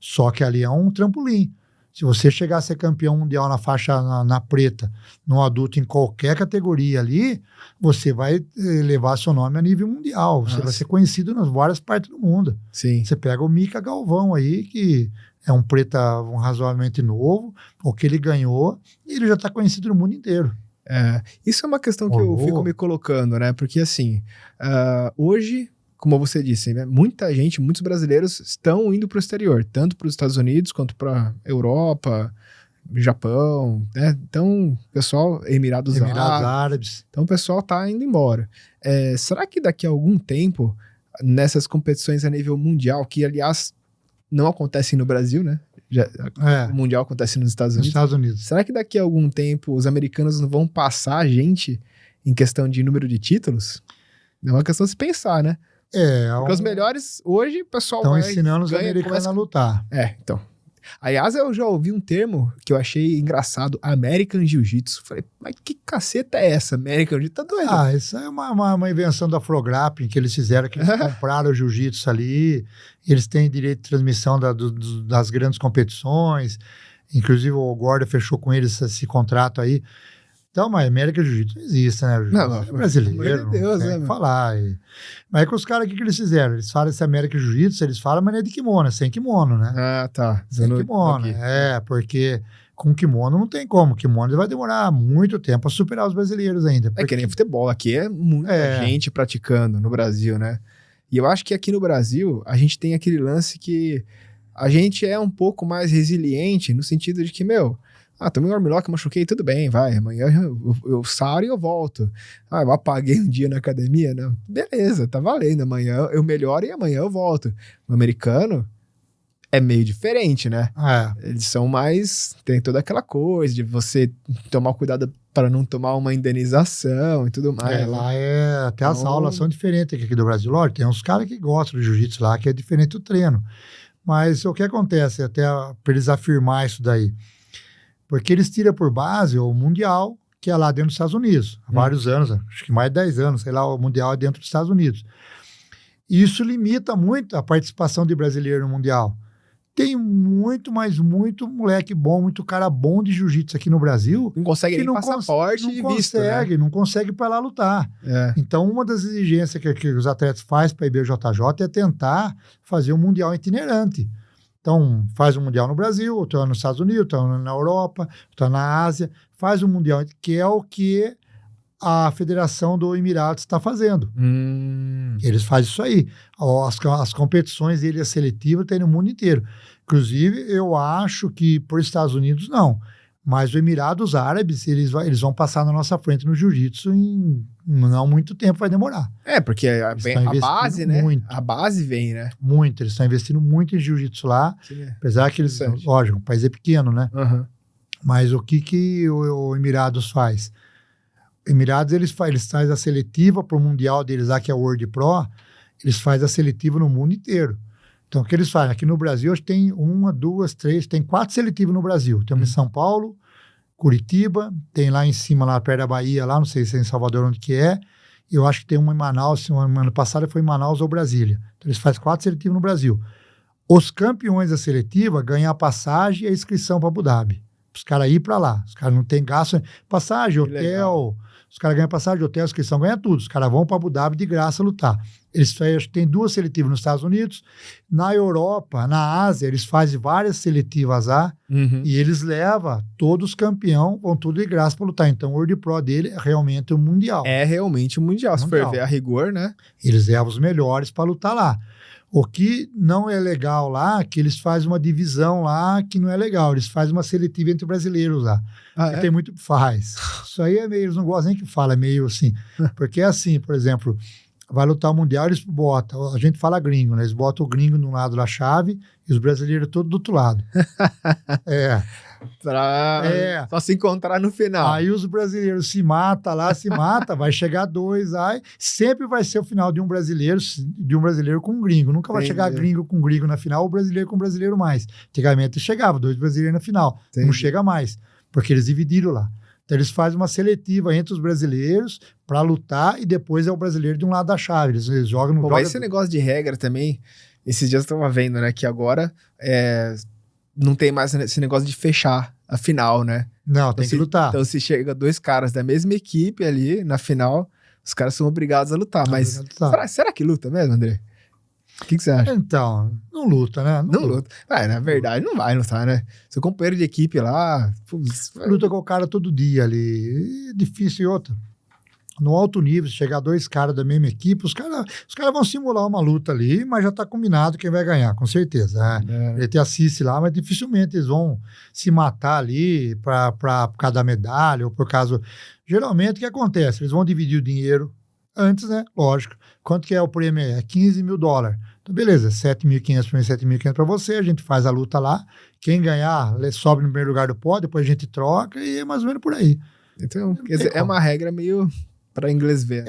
Só que ali é um trampolim. Se você chegar a ser campeão mundial na faixa na preta, no adulto, em qualquer categoria ali, você vai levar seu nome a nível mundial. Você vai ser conhecido nas várias partes do mundo. Sim. Você pega o Mika Galvão aí, que é um preta razoavelmente novo, o que ele ganhou, e ele já está conhecido no mundo inteiro. Isso é uma questão que eu fico me colocando, né? Porque assim, hoje como você disse, né, muita gente, muitos brasileiros estão indo para o exterior, tanto para os Estados Unidos quanto para Europa, Japão, né? Então, pessoal, Emirados Árabes. Então, o pessoal tá indo embora. Será que daqui a algum tempo, nessas competições a nível mundial, que, aliás, não acontecem no Brasil, né? O Mundial acontece nos Estados Unidos. Será que daqui a algum tempo os americanos não vão passar a gente em questão de número de títulos? É uma questão de se pensar, né? Porque os melhores, hoje, o pessoal estão ensinando os americanos a lutar. Então. Aliás, eu já ouvi um termo que eu achei engraçado, American Jiu-Jitsu. Falei, mas que caceta é essa, American Jiu-Jitsu? Tá doido? Isso é uma invenção da Afrograpping que eles fizeram, que eles compraram o jiu-jitsu ali, eles têm direito de transmissão das grandes competições, inclusive o Gordon fechou com eles esse contrato aí. Então, mas América Jiu-Jitsu não existe, né? Não, é brasileiro, de Deus, não tem que falar. Mas é que os caras, o que eles fizeram? Eles falam esse América Jiu-Jitsu, eles falam, mas não é de kimono, é sem kimono, né? Ah, tá. Sem kimono, porque com kimono não tem como. Kimono vai demorar muito tempo para superar os brasileiros ainda. É que nem futebol, aqui é muita gente praticando no Brasil, né? E eu acho que aqui no Brasil, a gente tem aquele lance que a gente é um pouco mais resiliente, no sentido de que, tomei um armlock, machuquei, tudo bem, vai, amanhã eu saro e eu volto. Eu apaguei um dia na academia, não, beleza, tá valendo, amanhã eu melhoro e amanhã eu volto. O americano é meio diferente, né? Eles são mais, tem toda aquela coisa de você tomar cuidado para não tomar uma indenização e tudo mais. Lá até as aulas são diferentes aqui do Brasil. Lógico, tem uns caras que gostam de jiu-jitsu lá, que é diferente do treino. Mas o que acontece, até para eles afirmar isso daí, porque eles tiram por base o Mundial, que é lá dentro dos Estados Unidos. Há vários anos, acho que mais de 10 anos, sei lá, o Mundial é dentro dos Estados Unidos. E isso limita muito a participação de brasileiro no Mundial. Tem muito, mas muito moleque bom, muito cara bom de jiu-jitsu aqui no Brasil. Não consegue nem passaporte e visto, né? Não consegue para lá lutar. Então, uma das exigências que os atletas fazem para a IBJJ é tentar fazer um Mundial itinerante. Então, faz um Mundial no Brasil, outro ano nos Estados Unidos, outro ano na Europa, outro ano na Ásia, faz um Mundial, que é o que a Federação do Emirados está fazendo. Eles fazem isso aí. As competições dele, a seletiva, tem no mundo inteiro. Inclusive, eu acho que para os Estados Unidos, não. Mas os Emirados Árabes, eles vão passar na nossa frente no jiu-jitsu em não muito tempo, vai demorar. Porque a base, né? Muito. A base vem, né? Muito, eles estão investindo muito em jiu-jitsu lá, apesar que eles, lógico, o país é pequeno, né? Mas o que o Emirados faz? O Emirados, eles trazem a seletiva para o Mundial deles lá, que é o World Pro, eles fazem a seletiva no mundo inteiro. Então, o que eles fazem? Aqui no Brasil, hoje tem 1, 2, 3, tem 4 seletivas no Brasil. Temos em São Paulo, Curitiba, tem lá em cima, lá perto da Bahia, lá, não sei se é em Salvador, onde que é. Eu acho que tem uma em Manaus, ano passado foi em Manaus ou Brasília. Então, eles fazem 4 seletivas no Brasil. Os campeões da seletiva ganham a passagem e a inscrição para Abu Dhabi. Os caras ir para lá. Os caras não têm gasto. Passagem, hotel. Legal. Os caras ganham passagem, hotel, inscrição, ganham tudo. Os caras vão para Abu Dhabi de graça lutar. Eles têm 2 seletivas nos Estados Unidos. Na Europa, na Ásia, eles fazem várias seletivas lá e eles levam todos os campeões, vão tudo de graça para lutar. Então, o World Pro dele é realmente o Mundial. É realmente o Mundial. Se for ver a rigor, né? Eles levam os melhores para lutar lá. O que não é legal lá, que eles fazem uma divisão lá que não é legal. Eles fazem uma seletiva entre brasileiros lá. Tem muito... Faz. Isso aí é meio... Eles não gostam nem que fala, é meio assim. Porque é assim, por exemplo... Vai lutar o Mundial, eles botam, a gente fala gringo, né? Eles botam o gringo de um lado da chave e os brasileiros todos do outro lado. Só se encontrar no final. Aí os brasileiros se matam lá, vai chegar 2, aí sempre vai ser o final de um brasileiro com um gringo. Nunca vai chegar gringo com gringo na final ou brasileiro com brasileiro mais. Antigamente chegava 2 brasileiros na final. Não chega mais, porque eles dividiram lá. Então, eles fazem uma seletiva entre os brasileiros para lutar e depois é o brasileiro de um lado da chave. Eles jogam no... Mas esse negócio de regra também, esses dias eu estava vendo, né, que agora não tem mais esse negócio de fechar a final, né? Não, tem que lutar. Então, se chega 2 caras da mesma equipe ali na final, os caras são obrigados a lutar. Mas será que luta mesmo, André? O que você acha? Então, não luta, né? Não luta. Na verdade, não vai lutar, né? Seu companheiro de equipe lá... Luta com o cara todo dia ali. É difícil e outra. no alto nível, se chegar 2 caras da mesma equipe, os caras vão simular uma luta ali, mas já tá combinado quem vai ganhar, com certeza. Ele te assiste lá, mas dificilmente eles vão se matar ali por causa da medalha, ou por causa... Geralmente, o que acontece? Eles vão dividir o dinheiro antes, né? Lógico. Quanto que é o prêmio? É $15 mil. Então, beleza, 7.500 para mim, 7.500 para você, a gente faz a luta lá. Quem ganhar, sobe no primeiro lugar do pódio, depois a gente troca e é mais ou menos por aí. Então, quer dizer, é uma regra meio para inglês ver.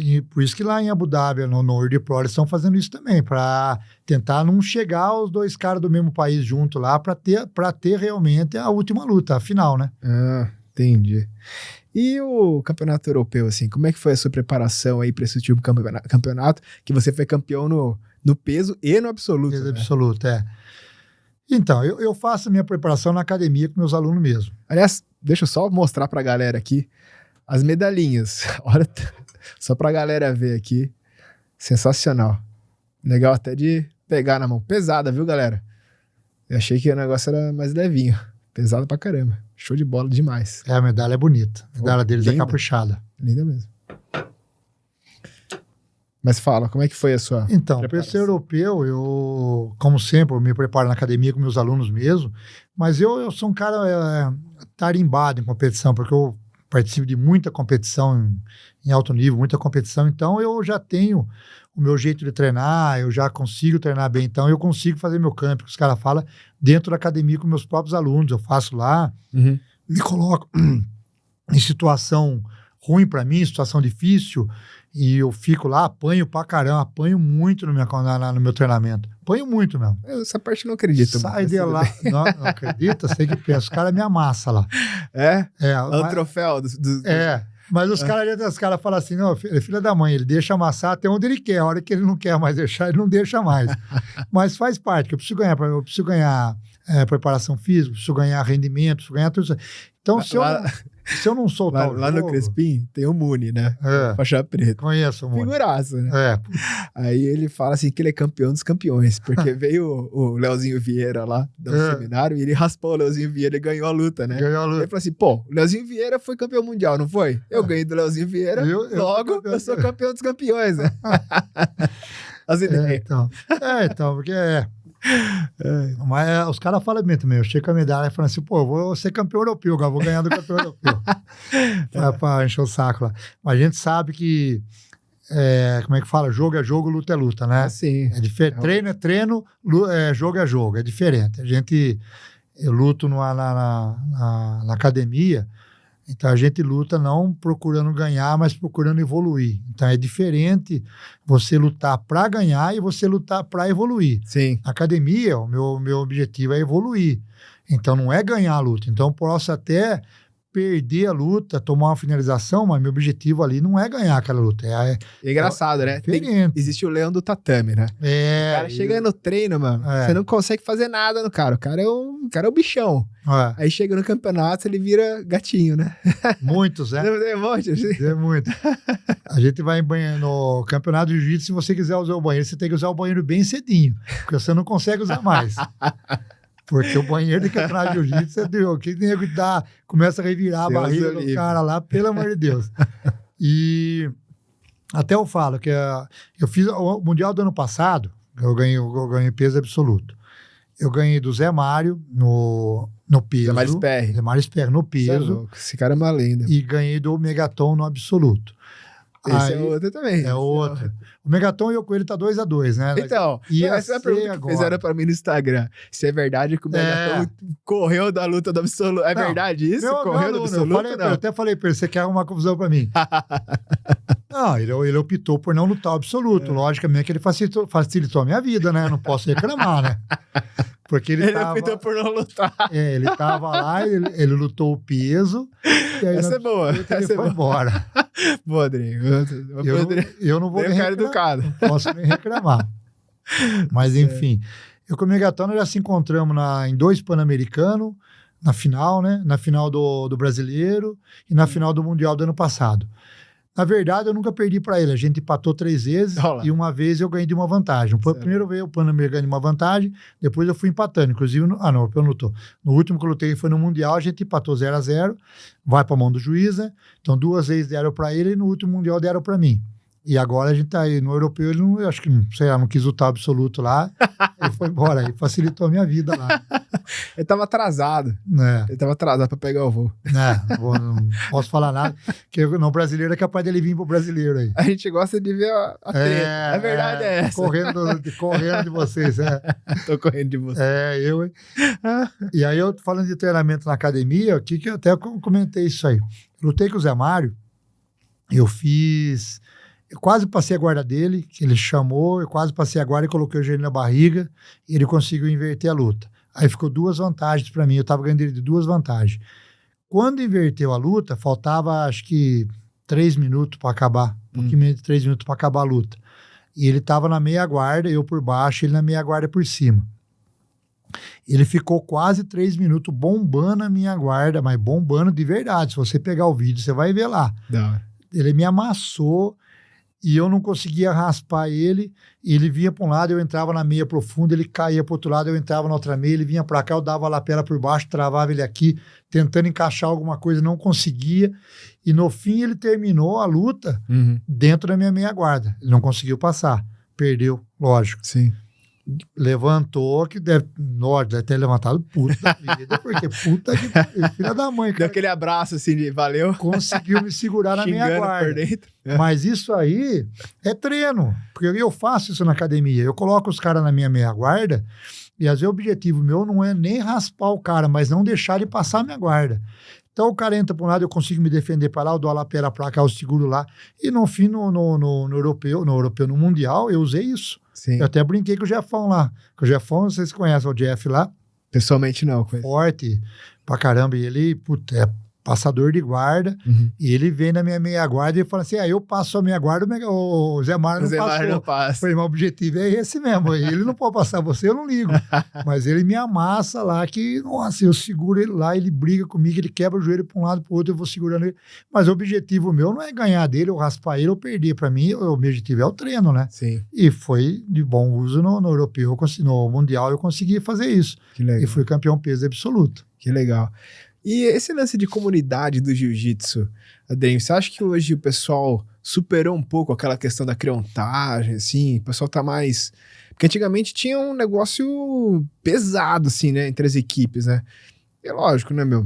E por isso que lá em Abu Dhabi, no World Pro, eles estão fazendo isso também, para tentar não chegar os 2 caras do mesmo país junto lá, para ter realmente a última luta, a final, né? Ah, entendi. E o campeonato europeu, assim, como é que foi a sua preparação aí para esse último campeonato, que você foi campeão no peso e no absoluto? Peso absoluto, Então, eu faço a minha preparação na academia com meus alunos mesmo. Aliás, deixa eu só mostrar pra galera aqui as medalhinhas. Olha, só pra galera ver aqui. Sensacional. Legal até de pegar na mão. Pesada, viu, galera? Eu achei que o negócio era mais levinho. Pesado pra caramba. Show de bola demais. A medalha é bonita. A medalha deles linda. É caprichada. Linda mesmo. Mas fala, como é que foi a sua Então, para esse europeu, eu, como sempre, eu me preparo na academia com meus alunos mesmo, mas eu sou um cara tarimbado em competição, porque eu participo de muita competição em alto nível, muita competição, então eu já tenho o meu jeito de treinar, eu já consigo treinar bem, então eu consigo fazer meu camp, que os caras falam, dentro da academia com meus próprios alunos, eu faço lá, me coloco em situação ruim para mim, situação difícil, e eu fico lá, apanho pra caramba, apanho muito no meu treinamento. Apanho muito mesmo. Essa parte eu não acredito. Sai de lá. Não acredita? Você que pensa. Os caras me amassam lá. É o troféu. Mas os caras falam assim, não, filha da mãe, ele deixa amassar até onde ele quer. A hora que ele não quer mais deixar, ele não deixa mais. Mas faz parte, que eu preciso ganhar preparação física, preciso ganhar rendimento, preciso ganhar tudo isso. Então, se eu não soltar o jogo... Lá no Crespim tem o Muni, né? Faixa preta. Conheço o Muni. Figuraço, né? Aí ele fala assim que ele é campeão dos campeões, porque veio o Leozinho Vieira lá, do seminário, e ele raspou o Leozinho Vieira e ganhou a luta, né? Ganhou a luta. Ele falou assim, pô, o Leozinho Vieira foi campeão mundial, não foi? Eu ganhei do Leozinho Vieira, logo eu sou campeão dos campeões, né? As ideias. Então, porque mas os caras falam bem também. Eu chego com a medalha e falo assim, pô, eu vou ser campeão europeu, agora vou ganhar do campeão europeu. Pra encher o saco lá. Mas a gente sabe que, como é que fala? Jogo é jogo, luta é luta, né? Sim. É diferente. Treino é treino, jogo é jogo. É diferente. Eu luto na academia, então a gente luta não procurando ganhar, mas procurando evoluir. Então é diferente você lutar para ganhar e você lutar para evoluir. Sim. Na academia, o meu objetivo é evoluir. Então não é ganhar a luta. Então eu posso até perder a luta, tomar uma finalização, mas meu objetivo ali não é ganhar aquela luta. É engraçado, né? Existe o leão do tatame, né? O cara chega no treino, mano, você não consegue fazer nada no cara. O cara é o bichão. Aí chega no campeonato, ele vira gatinho, né? Muitos, né? Tem um monte, assim. Tem muito. A gente vai em banheiro, no campeonato de jiu-jitsu, se você quiser usar o banheiro, você tem que usar o banheiro bem cedinho, porque você não consegue usar mais. Porque o banheiro de campeonato de jiu-jitsu é Deus. Que nego começa a revirar a barriga do cara lá, pelo amor de Deus. E até eu falo que eu fiz o Mundial do ano passado, eu ganhei peso absoluto. Eu ganhei do Zé Mário no peso. Zé Mário Sperry. Zé Mário Sperry no peso. Esse cara é uma lenda. E ganhei do Megaton no absoluto. Esse é outro também. É outro. O Megaton e eu com ele tá 2-2, né? Então, essa é a pergunta que fizeram pra mim no Instagram. Se é verdade que o Megaton correu da luta do absoluto. É verdade isso? Correu do absoluto? Eu até falei pra ele, você quer arrumar confusão pra mim? Não, ele optou por não lutar o absoluto. Logicamente que ele facilitou a minha vida, né? Eu não posso reclamar, né? Porque ele optou por não lutar. Ele tava lá, ele lutou o peso. E aí essa é boa. Ele foi embora. Boa, Rodrigo. Eu não vou nem reclamar. Educado. Não posso nem reclamar. Mas, enfim. Eu com o Megaton nós já se encontramos em 2 Pan-Americanos, na final, né? Na final do Brasileiro e na final do Mundial do ano passado. Na verdade, eu nunca perdi para ele. A gente empatou 3 vezes e uma vez eu ganhei de uma vantagem. Primeiro veio o Pan-Americano ganhando de uma vantagem, depois eu fui empatando. Inclusive, no europeu não lutou. No último que eu lutei foi no Mundial, a gente empatou 0-0, vai para a mão do juiz, né? Então 2 vezes deram para ele e no último Mundial deram para mim. E agora a gente tá aí no europeu, ele não, acho que, sei lá, não quis lutar absoluto lá, ele foi embora, aí facilitou a minha vida lá. Ele tava atrasado. Ele tava atrasado pra pegar o voo. Não posso falar nada, porque no brasileiro é capaz dele vir pro brasileiro aí. A gente gosta de ver a treta. A verdade é essa. Correndo de vocês, Tô correndo de vocês. Eu, hein? E aí eu falando de treinamento na academia, que eu até comentei isso aí. Lutei com o Zé Mário, eu quase passei a guarda dele, que ele chamou, eu quase passei a guarda e coloquei o joelho na barriga, e ele conseguiu inverter a luta. Aí ficou 2 vantagens para mim, eu tava ganhando ele de 2 vantagens. Quando inverteu a luta, faltava acho que 3 minutos para acabar, um pouquinho menos de 3 minutos para acabar a luta. E ele tava na meia guarda, eu por baixo, ele na meia guarda por cima. Ele ficou quase 3 minutos bombando a minha guarda, mas bombando de verdade. Se você pegar o vídeo, você vai ver lá. Ele me amassou, e eu não conseguia raspar ele vinha para um lado, eu entrava na meia profunda, ele caía para o outro lado, eu entrava na outra meia, ele vinha para cá, eu dava a lapela por baixo, travava ele aqui, tentando encaixar alguma coisa, não conseguia, e no fim ele terminou a luta dentro da minha meia guarda, ele não conseguiu passar, perdeu, lógico. Sim. Levantou, que deve ter levantado puta da vida, porque puta que filha da mãe, cara. Deu aquele abraço assim de valeu. Conseguiu me segurar na minha guarda. Por dentro. Mas isso aí é treino, porque eu faço isso na academia, eu coloco os caras na minha meia guarda, e às vezes o objetivo meu não é nem raspar o cara, mas não deixar ele passar a minha guarda. Então o cara entra para um lado, eu consigo me defender para lá, eu dou a lapela para cá, eu seguro lá, e no fim, no europeu, no Mundial, eu usei isso. Sim. Eu até brinquei com o Jeffão lá. Com o Jeffão, vocês conhecem o Jeff lá? Pessoalmente não. Forte pra caramba. E ele, puta, é passador de guarda. E ele vem na minha meia guarda e fala assim, eu passo a minha guarda, o Zé Mário não passou. Não passa. Falei, meu objetivo é esse mesmo. Ele não pode passar você, eu não ligo. Mas ele me amassa lá que, nossa, eu seguro ele lá, ele briga comigo, ele quebra o joelho pra um lado pro outro, eu vou segurando ele. Mas o objetivo meu não é ganhar dele, ou raspar ele, ou perder. Pra mim, o objetivo é o treino, né? Sim. E foi de bom uso no europeu, no mundial eu consegui fazer isso. Que legal. E fui campeão peso absoluto. Que legal. E esse lance de comunidade do jiu-jitsu, Adriano, você acha que hoje o pessoal superou um pouco aquela questão da creontagem, assim? O pessoal tá mais... Porque antigamente tinha um negócio pesado, assim, né? Entre as equipes, né? É lógico, né, meu?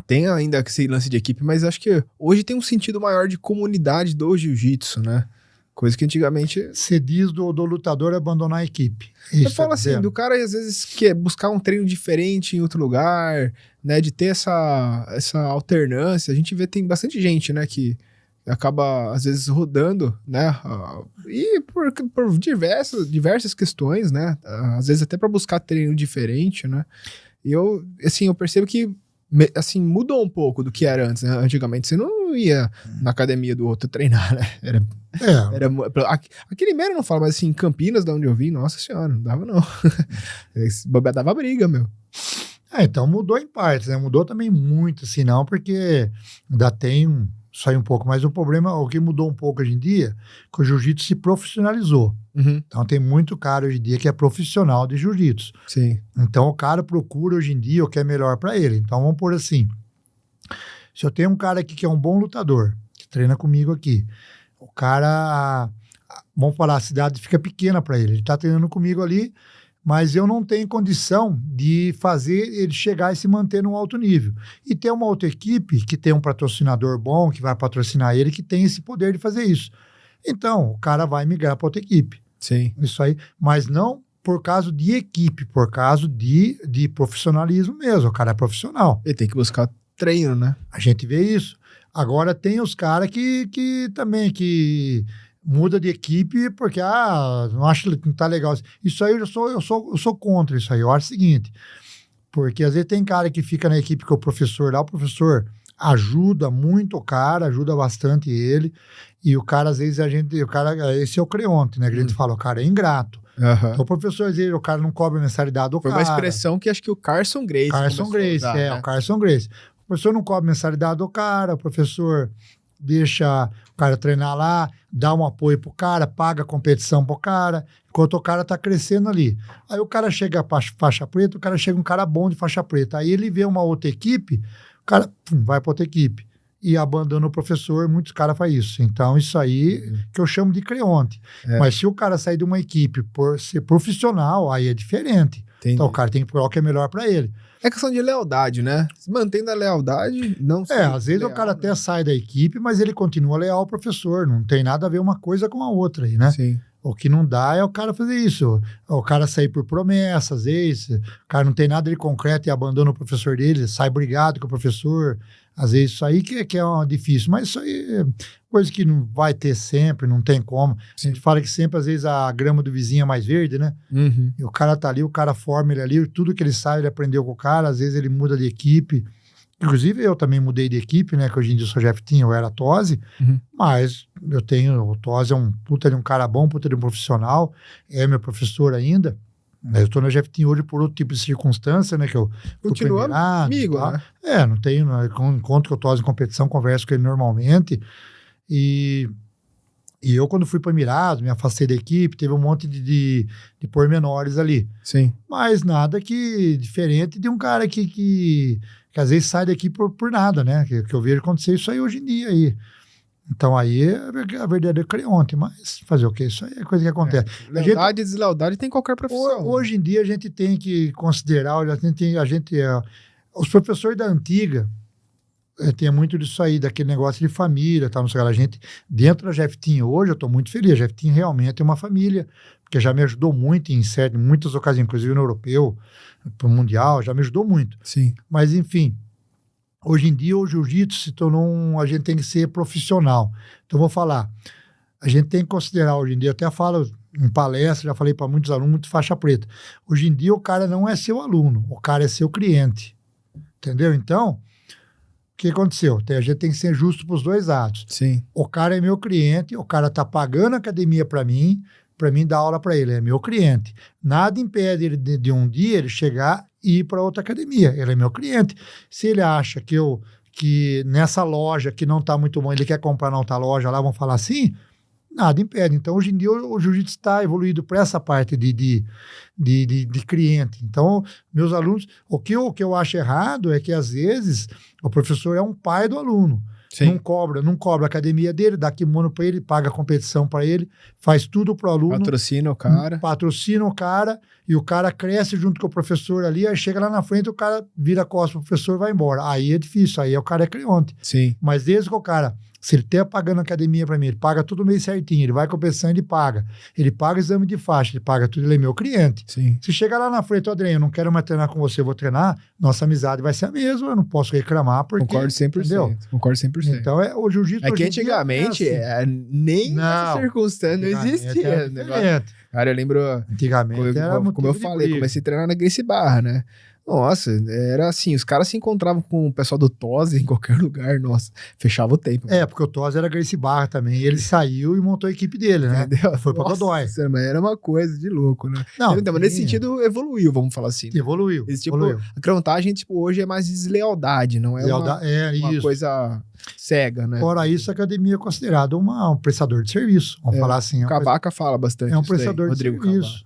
Tem ainda esse lance de equipe, mas acho que hoje tem um sentido maior de comunidade do jiu-jitsu, né? Coisa que antigamente... Você diz do lutador abandonar a equipe. Eu falo assim, do cara às vezes quer buscar um treino diferente em outro lugar, né? De ter essa alternância. A gente vê, tem bastante gente, né? Que acaba, às vezes, rodando, né? E por diversas questões, né? Às vezes até para buscar treino diferente, né? E eu percebo que assim, mudou um pouco do que era antes, né? Antigamente você não ia na academia do outro treinar, né? Aqui em Limeira não fala, mas assim, em Campinas, de onde eu vim, nossa senhora, não dava não. Dava briga, meu. Então mudou em partes, né? Mudou também muito, assim, não, porque ainda tem só um pouco, mas o problema, o que mudou um pouco hoje em dia, que o jiu-jitsu se profissionalizou. Então tem muito cara hoje em dia que é profissional de jiu-jitsu. Sim. Então o cara procura hoje em dia o que é melhor para ele. Então vamos pôr assim, se eu tenho um cara aqui que é um bom lutador, que treina comigo aqui, o cara, vamos falar, a cidade fica pequena para ele tá treinando comigo ali, mas eu não tenho condição de fazer ele chegar e se manter num alto nível. E tem uma outra equipe que tem um patrocinador bom, que vai patrocinar ele, que tem esse poder de fazer isso. Então, o cara vai migrar para outra equipe. Sim. Isso aí, mas não por causa de equipe, por causa de profissionalismo mesmo. O cara é profissional. Ele tem que buscar treino, né? A gente vê isso. Agora tem os caras que também muda de equipe porque, não acho que não tá legal. Isso aí eu sou contra isso aí. Eu acho o seguinte, porque às vezes tem cara que fica na equipe com o professor lá, o professor ajuda muito o cara, ajuda bastante ele, e o cara, às vezes, esse é o creonte, né? Que a gente fala, o cara é ingrato. Então o professor, às vezes, o cara não cobra mensalidade do cara. Foi uma expressão que acho que o Carson Gracie o Carson Gracie. O professor não cobra mensalidade do cara, o professor deixa o cara treinar lá, dá um apoio pro cara, paga a competição pro cara, enquanto o cara tá crescendo ali. Aí o cara chega a faixa preta, o cara chega um cara bom de faixa preta. Aí ele vê uma outra equipe, o cara vai pra outra equipe. E abandona o professor, muitos caras fazem isso. Então, isso aí que eu chamo de creonte. Mas se o cara sair de uma equipe por ser profissional, aí é diferente. Entendi. Então, o cara tem que procurar o que é melhor para ele. É questão de lealdade, né? Se mantendo a lealdade, não sei. Às vezes o cara até sai da equipe, mas ele continua leal ao professor. Não tem nada a ver uma coisa com a outra aí, né? Sim. O que não dá é o cara fazer isso. O cara sair por promessa, às vezes. O cara não tem nada de concreto e abandona o professor dele, sai brigado com o professor. Às vezes isso aí que é difícil. Mas isso aí é coisa que não vai ter sempre, não tem como. Sim. A gente fala que sempre, às vezes, a grama do vizinho é mais verde, né? Uhum. E o cara tá ali, o cara forma ele ali, tudo que ele sabe, ele aprendeu com o cara. Às vezes ele muda de equipe. Inclusive, eu também mudei de equipe, né? Que hoje em dia eu sou Jeff Team, eu era Tosi. Mas o Tosi é um puta de um cara bom, puta de um profissional. É meu professor ainda. Eu estou na Jeff Team hoje por outro tipo de circunstância, né? Que eu continua amigo, tá? né? Não tenho, né, encontro com o Tosi em competição, converso com ele normalmente. E eu, quando fui para o Emirados, me afastei da equipe, teve um monte de pormenores ali. Sim. Mas nada que diferente de um cara que às vezes sai daqui por nada, né? Que eu vejo acontecer isso aí hoje em dia aí. Então aí é a verdadeira creonte, mas fazer o quê? Isso aí é coisa que acontece. Lealdade e deslealdade tem em qualquer profissão. Hoje em dia a gente tem que considerar, os professores da antiga tem muito disso aí, daquele negócio de família, tá? Não sei, a gente, dentro da Jeff Team hoje, eu estou muito feliz. A Jeff Team realmente é uma família, porque já me ajudou muito em muitas ocasiões, inclusive no europeu, pro mundial, já me ajudou muito. Sim. Mas enfim, hoje em dia o jiu-jitsu se tornou a gente tem que ser profissional. Então vou falar, a gente tem que considerar hoje em dia, eu até falo em palestra, já falei para muitos alunos, muito faixa preta. Hoje em dia o cara não é seu aluno, o cara é seu cliente. Entendeu? Então, o que aconteceu? A gente tem que ser justo para os dois lados. Sim. O cara é meu cliente, o cara tá pagando a academia para mim dar aula para ele, é meu cliente. Nada impede ele de um dia ele chegar e ir para outra academia, ele é meu cliente. Se ele acha que nessa loja que não tá muito bom, ele quer comprar na outra loja lá, vamos falar assim, nada impede. Então, hoje em dia, o jiu-jitsu está evoluído para essa parte de cliente. Então, meus alunos, o que eu acho errado é que, às vezes, o professor é um pai do aluno. Sim. Não cobra a academia dele, dá kimono para ele, paga a competição para ele, faz tudo pro aluno. Patrocina o cara. Patrocina o cara e o cara cresce junto com o professor ali, aí chega lá na frente, o cara vira a costa pro professor e vai embora. Aí é difícil, aí o cara é creonte. Sim. Mas desde que o cara, se ele tá pagando academia para mim, ele paga tudo meio certinho, ele vai competição, ele paga exame de faixa, ele paga tudo, ele é meu cliente. Sim. Se chegar lá na frente, Adriano, eu não quero mais treinar com você, eu vou treinar, nossa amizade vai ser a mesma, eu não posso reclamar, porque... Concordo 100%. Entendeu? Concordo 100%. Então, o jiu-jitsu... É que antigamente, nem essa circunstância não existia. Cara, eu lembro, antigamente era como eu falei, comecei a treinar na Gracie Barra, né? Nossa, era assim, os caras se encontravam com o pessoal do Tosi em qualquer lugar, nossa, fechava o tempo. Porque o Tosi era Gracie Barra também, ele saiu e montou a equipe dele, né? Entendeu? Foi pra Godoy. Mas era uma coisa de louco, né? Não, mas nesse sentido evoluiu, vamos falar assim. Né? Evoluiu. A crontagem, hoje é mais deslealdade, não é uma coisa cega, né? Fora isso, a academia é considerada um prestador de serviço, vamos falar assim. O Cavaca fala bastante. É um prestador de serviço.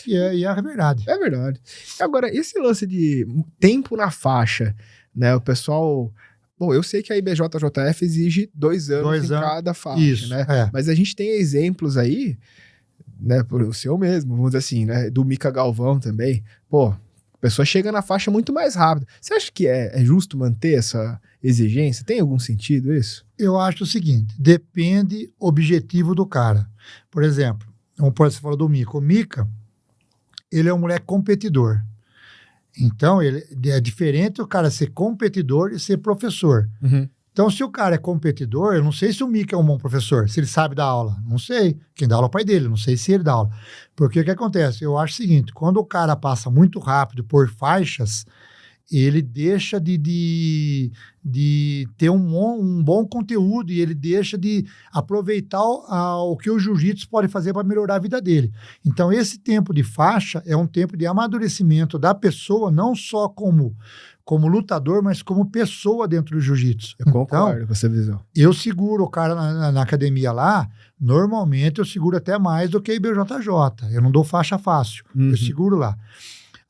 E é verdade. É verdade. Agora, esse lance de tempo na faixa, né? O pessoal... Bom, eu sei que a IBJJF exige 2 anos em cada faixa, isso, né? Mas a gente tem exemplos aí, né? O seu mesmo, vamos dizer assim, né? Do Mica Galvão também. Pô, a pessoa chega na faixa muito mais rápido. Você acha que é justo manter essa exigência? Tem algum sentido isso? Eu acho o seguinte, depende objetivo do cara. Por exemplo, você falou do Mica. O Mica, ele é um moleque competidor. Então, é diferente o cara ser competidor e ser professor. Uhum. Então, se o cara é competidor, eu não sei se o Mica é um bom professor, se ele sabe dar aula. Não sei. Quem dá aula é o pai dele, não sei se ele dá aula. Porque o que acontece? Eu acho o seguinte, quando o cara passa muito rápido por faixas, ele deixa de ter um bom conteúdo e ele deixa de aproveitar o que o jiu-jitsu pode fazer para melhorar a vida dele. Então, esse tempo de faixa é um tempo de amadurecimento da pessoa, não só como lutador, mas como pessoa dentro do jiu-jitsu. Eu concordo com essa visão. Eu seguro o cara na academia lá, normalmente eu seguro até mais do que IBJJ. Eu não dou faixa fácil, eu seguro lá.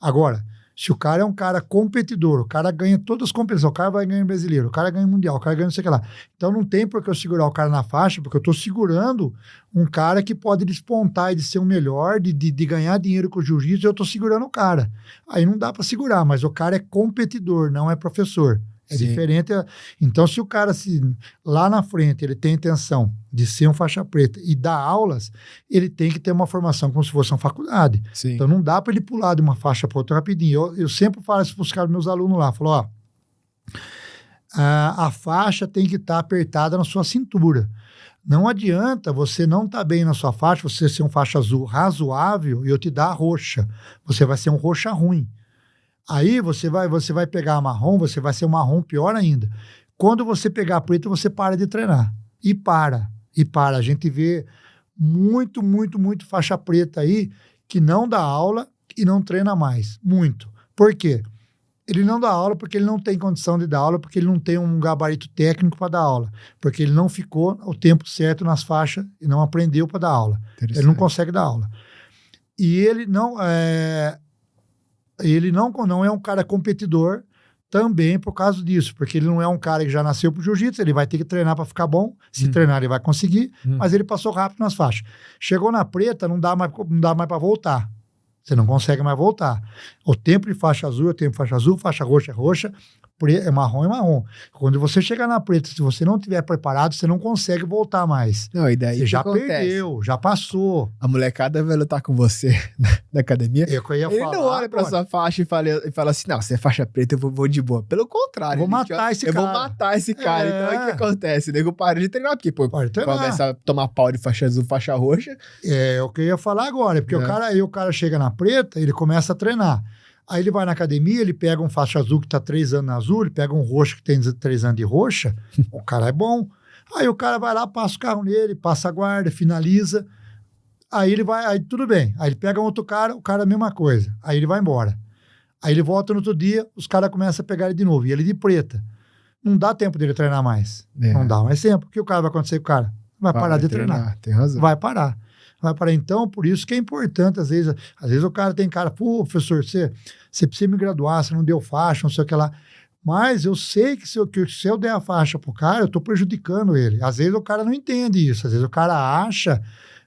Agora, se o cara é um cara competidor, o cara ganha todas as competições, o cara vai ganhar brasileiro, o cara ganha mundial, o cara ganha não sei o que lá. Então não tem por que eu segurar o cara na faixa, porque eu tô segurando um cara que pode despontar e de ser o melhor, de ganhar dinheiro com o jiu-jitsu, eu tô segurando o cara. Aí não dá para segurar, mas o cara é competidor, não é professor. É Sim. diferente. Então, se o cara lá na frente ele tem a intenção de ser um faixa preta e dar aulas, ele tem que ter uma formação como se fosse uma faculdade. Sim. Então, não dá para ele pular de uma faixa para outra rapidinho. Eu sempre falo isso para os caras, meus alunos lá. Falo, ó, a faixa tem que estar apertada na sua cintura. Não adianta você não estar bem na sua faixa, você ser um faixa azul razoável e eu te dar a roxa. Você vai ser um roxa ruim. Aí você vai pegar a marrom, você vai ser um marrom pior ainda. Quando você pegar a preta, você para de treinar. E para. A gente vê muito faixa preta aí que não dá aula e não treina mais. Muito. Por quê? Ele não dá aula porque ele não tem condição de dar aula, porque ele não tem um gabarito técnico para dar aula, porque ele não ficou o tempo certo nas faixas e não aprendeu para dar aula. Ele não consegue dar aula. E ele não é um cara competidor também por causa disso, porque ele não é um cara que já nasceu pro jiu-jitsu, ele vai ter que treinar para ficar bom, se treinar ele vai conseguir, mas ele passou rápido nas faixas. Chegou na preta, não dá mais para voltar. Você não consegue mais voltar. O tempo de faixa azul é o tempo de faixa azul, faixa roxa é roxa, é marrom. Quando você chegar na preta, se você não estiver preparado, você não consegue voltar mais. Não, e daí você já perdeu, já passou. A molecada vai lutar com você na academia. Ele não olha pra sua faixa e fala assim, não, você é faixa preta, eu vou de boa. Pelo contrário. Eu vou matar esse cara. Então, o que acontece? O nego para de treinar, porque começa a tomar pau de faixa azul, faixa roxa. É o que eu ia falar agora, porque o cara chega na preta, ele começa a treinar. Aí ele vai na academia, ele pega um faixa azul que tá 3 anos na azul, ele pega um roxo que tem 3 anos de roxa, o cara é bom. Aí o cara vai lá, passa o carro nele, passa a guarda, finaliza. Aí ele vai, aí tudo bem. Aí ele pega um outro cara, o cara é a mesma coisa. Aí ele vai embora. Aí ele volta no outro dia, os caras começam a pegar ele de novo. E ele de preta. Não dá tempo dele treinar mais. Não dá mais tempo. O que o cara vai acontecer com o cara? Vai parar de treinar. Tem razão. Vai parar. Então, por isso que é importante, às vezes o cara tem cara, pô, professor, você precisa me graduar, você não deu faixa, não sei o que lá. Mas eu sei que se eu der a faixa pro cara, eu tô prejudicando ele. Às vezes o cara não entende isso, às vezes o cara acha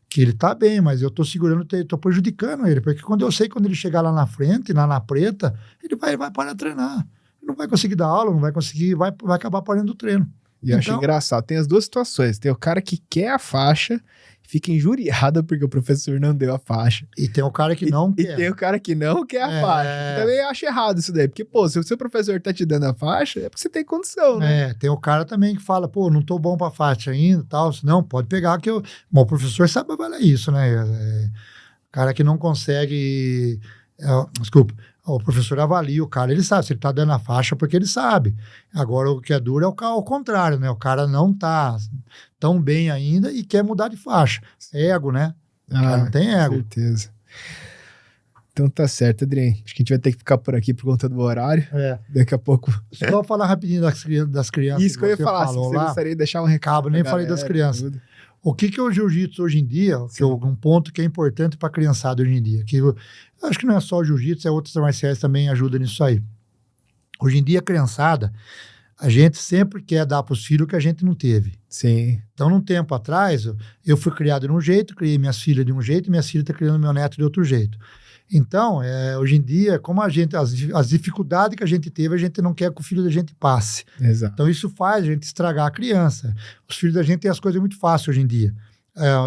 que ele tá bem, mas eu tô segurando, tô prejudicando ele, porque quando ele chegar lá na frente, lá na preta, ele vai parar de treinar. Ele não vai conseguir dar aula, não vai conseguir, vai acabar parando o treino. E eu acho engraçado, tem as duas situações. Tem o cara que quer a faixa, fica injuriado porque o professor não deu a faixa. E tem o cara que não quer. E tem o cara que não quer a faixa. Eu também acho errado isso daí. Porque, pô, se o seu professor tá te dando a faixa, é porque você tem condição, né? Tem o cara também que fala, pô, não tô bom pra faixa ainda e tal. Não, pode pegar que Bom, o professor sabe avaliar isso, né? O cara que não consegue... Desculpa. O professor avalia o cara, ele sabe, se ele tá dando a faixa porque ele sabe. Agora, o que é duro é o contrário, né? O cara não tá tão bem ainda e quer mudar de faixa. Ego, né? O cara não tem ego. Com certeza. Então tá certo, Adrien. Acho que a gente vai ter que ficar por aqui por conta do horário. Daqui a pouco... Só falar rapidinho das crianças. Isso que eu ia falar, se você gostaria de deixar um recado. Nem falei das crianças. Tudo. O que é o jiu-jitsu hoje em dia, que é um ponto que é importante para a criançada hoje em dia, que eu acho que não é só o jiu-jitsu, outras marciais também ajudam nisso aí. Hoje em dia, a criançada, a gente sempre quer dar para os filhos o que a gente não teve. Sim. Então, num tempo atrás, eu fui criado de um jeito, criei minhas filhas de um jeito, e minhas filhas estão criando meu neto de outro jeito. Então, hoje em dia, como as dificuldades que a gente teve, a gente não quer que o filho da gente passe. Exato. Então, isso faz a gente estragar a criança. Os filhos da gente têm as coisas muito fáceis hoje em dia.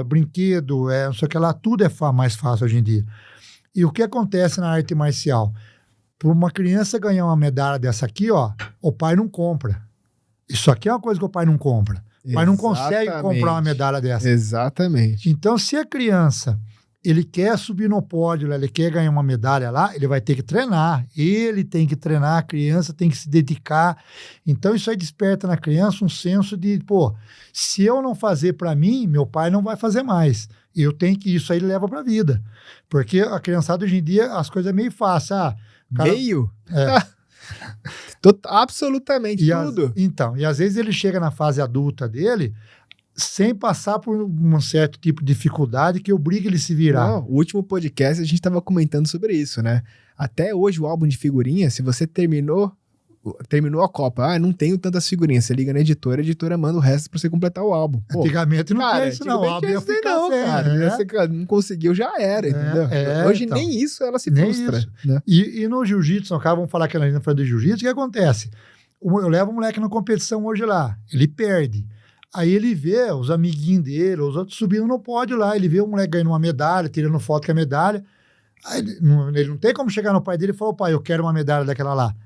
Brinquedo, não sei o que lá, tudo é mais fácil hoje em dia. E o que acontece na arte marcial? Para uma criança ganhar uma medalha dessa aqui, ó, o pai não compra. Isso aqui é uma coisa que o pai não compra. O pai não consegue comprar uma medalha dessa. Exatamente. Então, se a criança... ele quer subir no pódio, lá, ele quer ganhar uma medalha lá, ele vai ter que treinar. Ele tem que treinar, a criança tem que se dedicar. Então, isso aí desperta na criança um senso de, pô, se eu não fazer para mim, meu pai não vai fazer mais. Eu tenho que, isso aí leva para a vida. Porque a criançada hoje em dia, as coisas é meio fácil. Meio? É. Absolutamente tudo. Então, e às vezes ele chega na fase adulta dele sem passar por um certo tipo de dificuldade que obriga ele a se virar. Não, o último podcast a gente estava comentando sobre isso, né? Até hoje o álbum de figurinhas, se você terminou a Copa, não tenho tantas figurinhas, você liga na editora, a editora manda o resto pra você completar o álbum. Pô, antigamente não tinha isso, não. O álbum ia ficar sem, cara. Você não conseguiu, já era, entendeu? Hoje então, nem isso ela se frustra. Né? E no jiu-jitsu, vamos falar que ela ainda foi do jiu-jitsu, o que acontece? Eu levo o moleque na competição hoje lá, ele perde. Aí ele vê os amiguinhos dele, os outros subindo no pódio lá, ele vê o moleque ganhando uma medalha, tirando foto com a medalha. Aí ele não tem como chegar no pai dele e falar, pai, eu quero uma medalha daquela lá.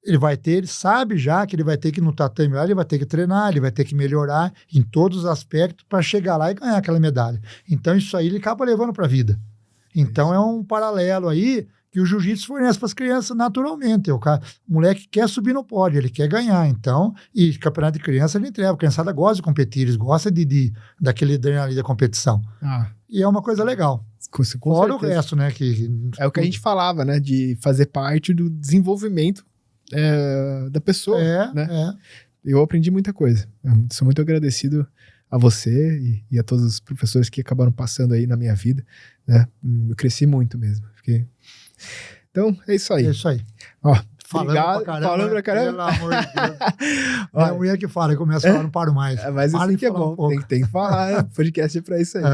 Ele sabe já que ele vai ter que ir no tatame lá, ele vai ter que treinar, ele vai ter que melhorar em todos os aspectos para chegar lá e ganhar aquela medalha. Então isso aí ele acaba levando para a vida. Então é um paralelo aí que o jiu-jitsu fornece para as crianças naturalmente. O moleque quer subir no pódio, ele quer ganhar. Então, e campeonato de criança ele entrega. A criançada gosta de competir, eles gostam daquele adrenalina da competição. E é uma coisa legal. Fora o resto, né? É o que a gente falava, né? De fazer parte do desenvolvimento da pessoa. Né? Eu aprendi muita coisa. Eu sou muito agradecido a você e a todos os professores que acabaram passando aí na minha vida. Né? Eu cresci muito mesmo. Então, é isso aí. É isso aí. Ó, falando pra caramba. Pelo amor de Deus. É a mulher que fala, eu começo a falar, não paro mais. Mas isso aqui é bom, tem que falar. Podcast é pra isso aí.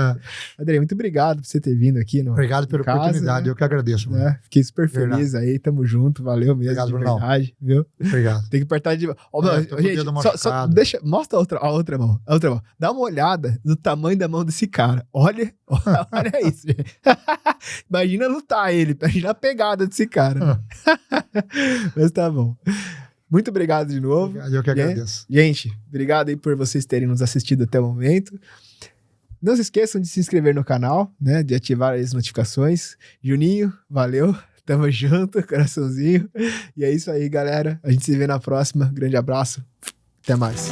Andrei, muito obrigado por você ter vindo aqui. Obrigado pela oportunidade, eu que agradeço. Né? Fiquei super feliz aí, tamo junto, valeu mesmo, obrigado, de verdade. Viu? Obrigado. Tem que apertar de... gente, só mostra a outra mão. Dá uma olhada no tamanho da mão desse cara. Olha isso. Imagina lutar ele, imagina a pegada desse cara. Mas tá bom. Muito obrigado de novo. Eu que agradeço. Gente, obrigado aí por vocês terem nos assistido até o momento. Não se esqueçam de se inscrever no canal, né? De ativar as notificações. Juninho, valeu. Tamo junto, coraçãozinho. E é isso aí, galera. A gente se vê na próxima. Grande abraço. Até mais.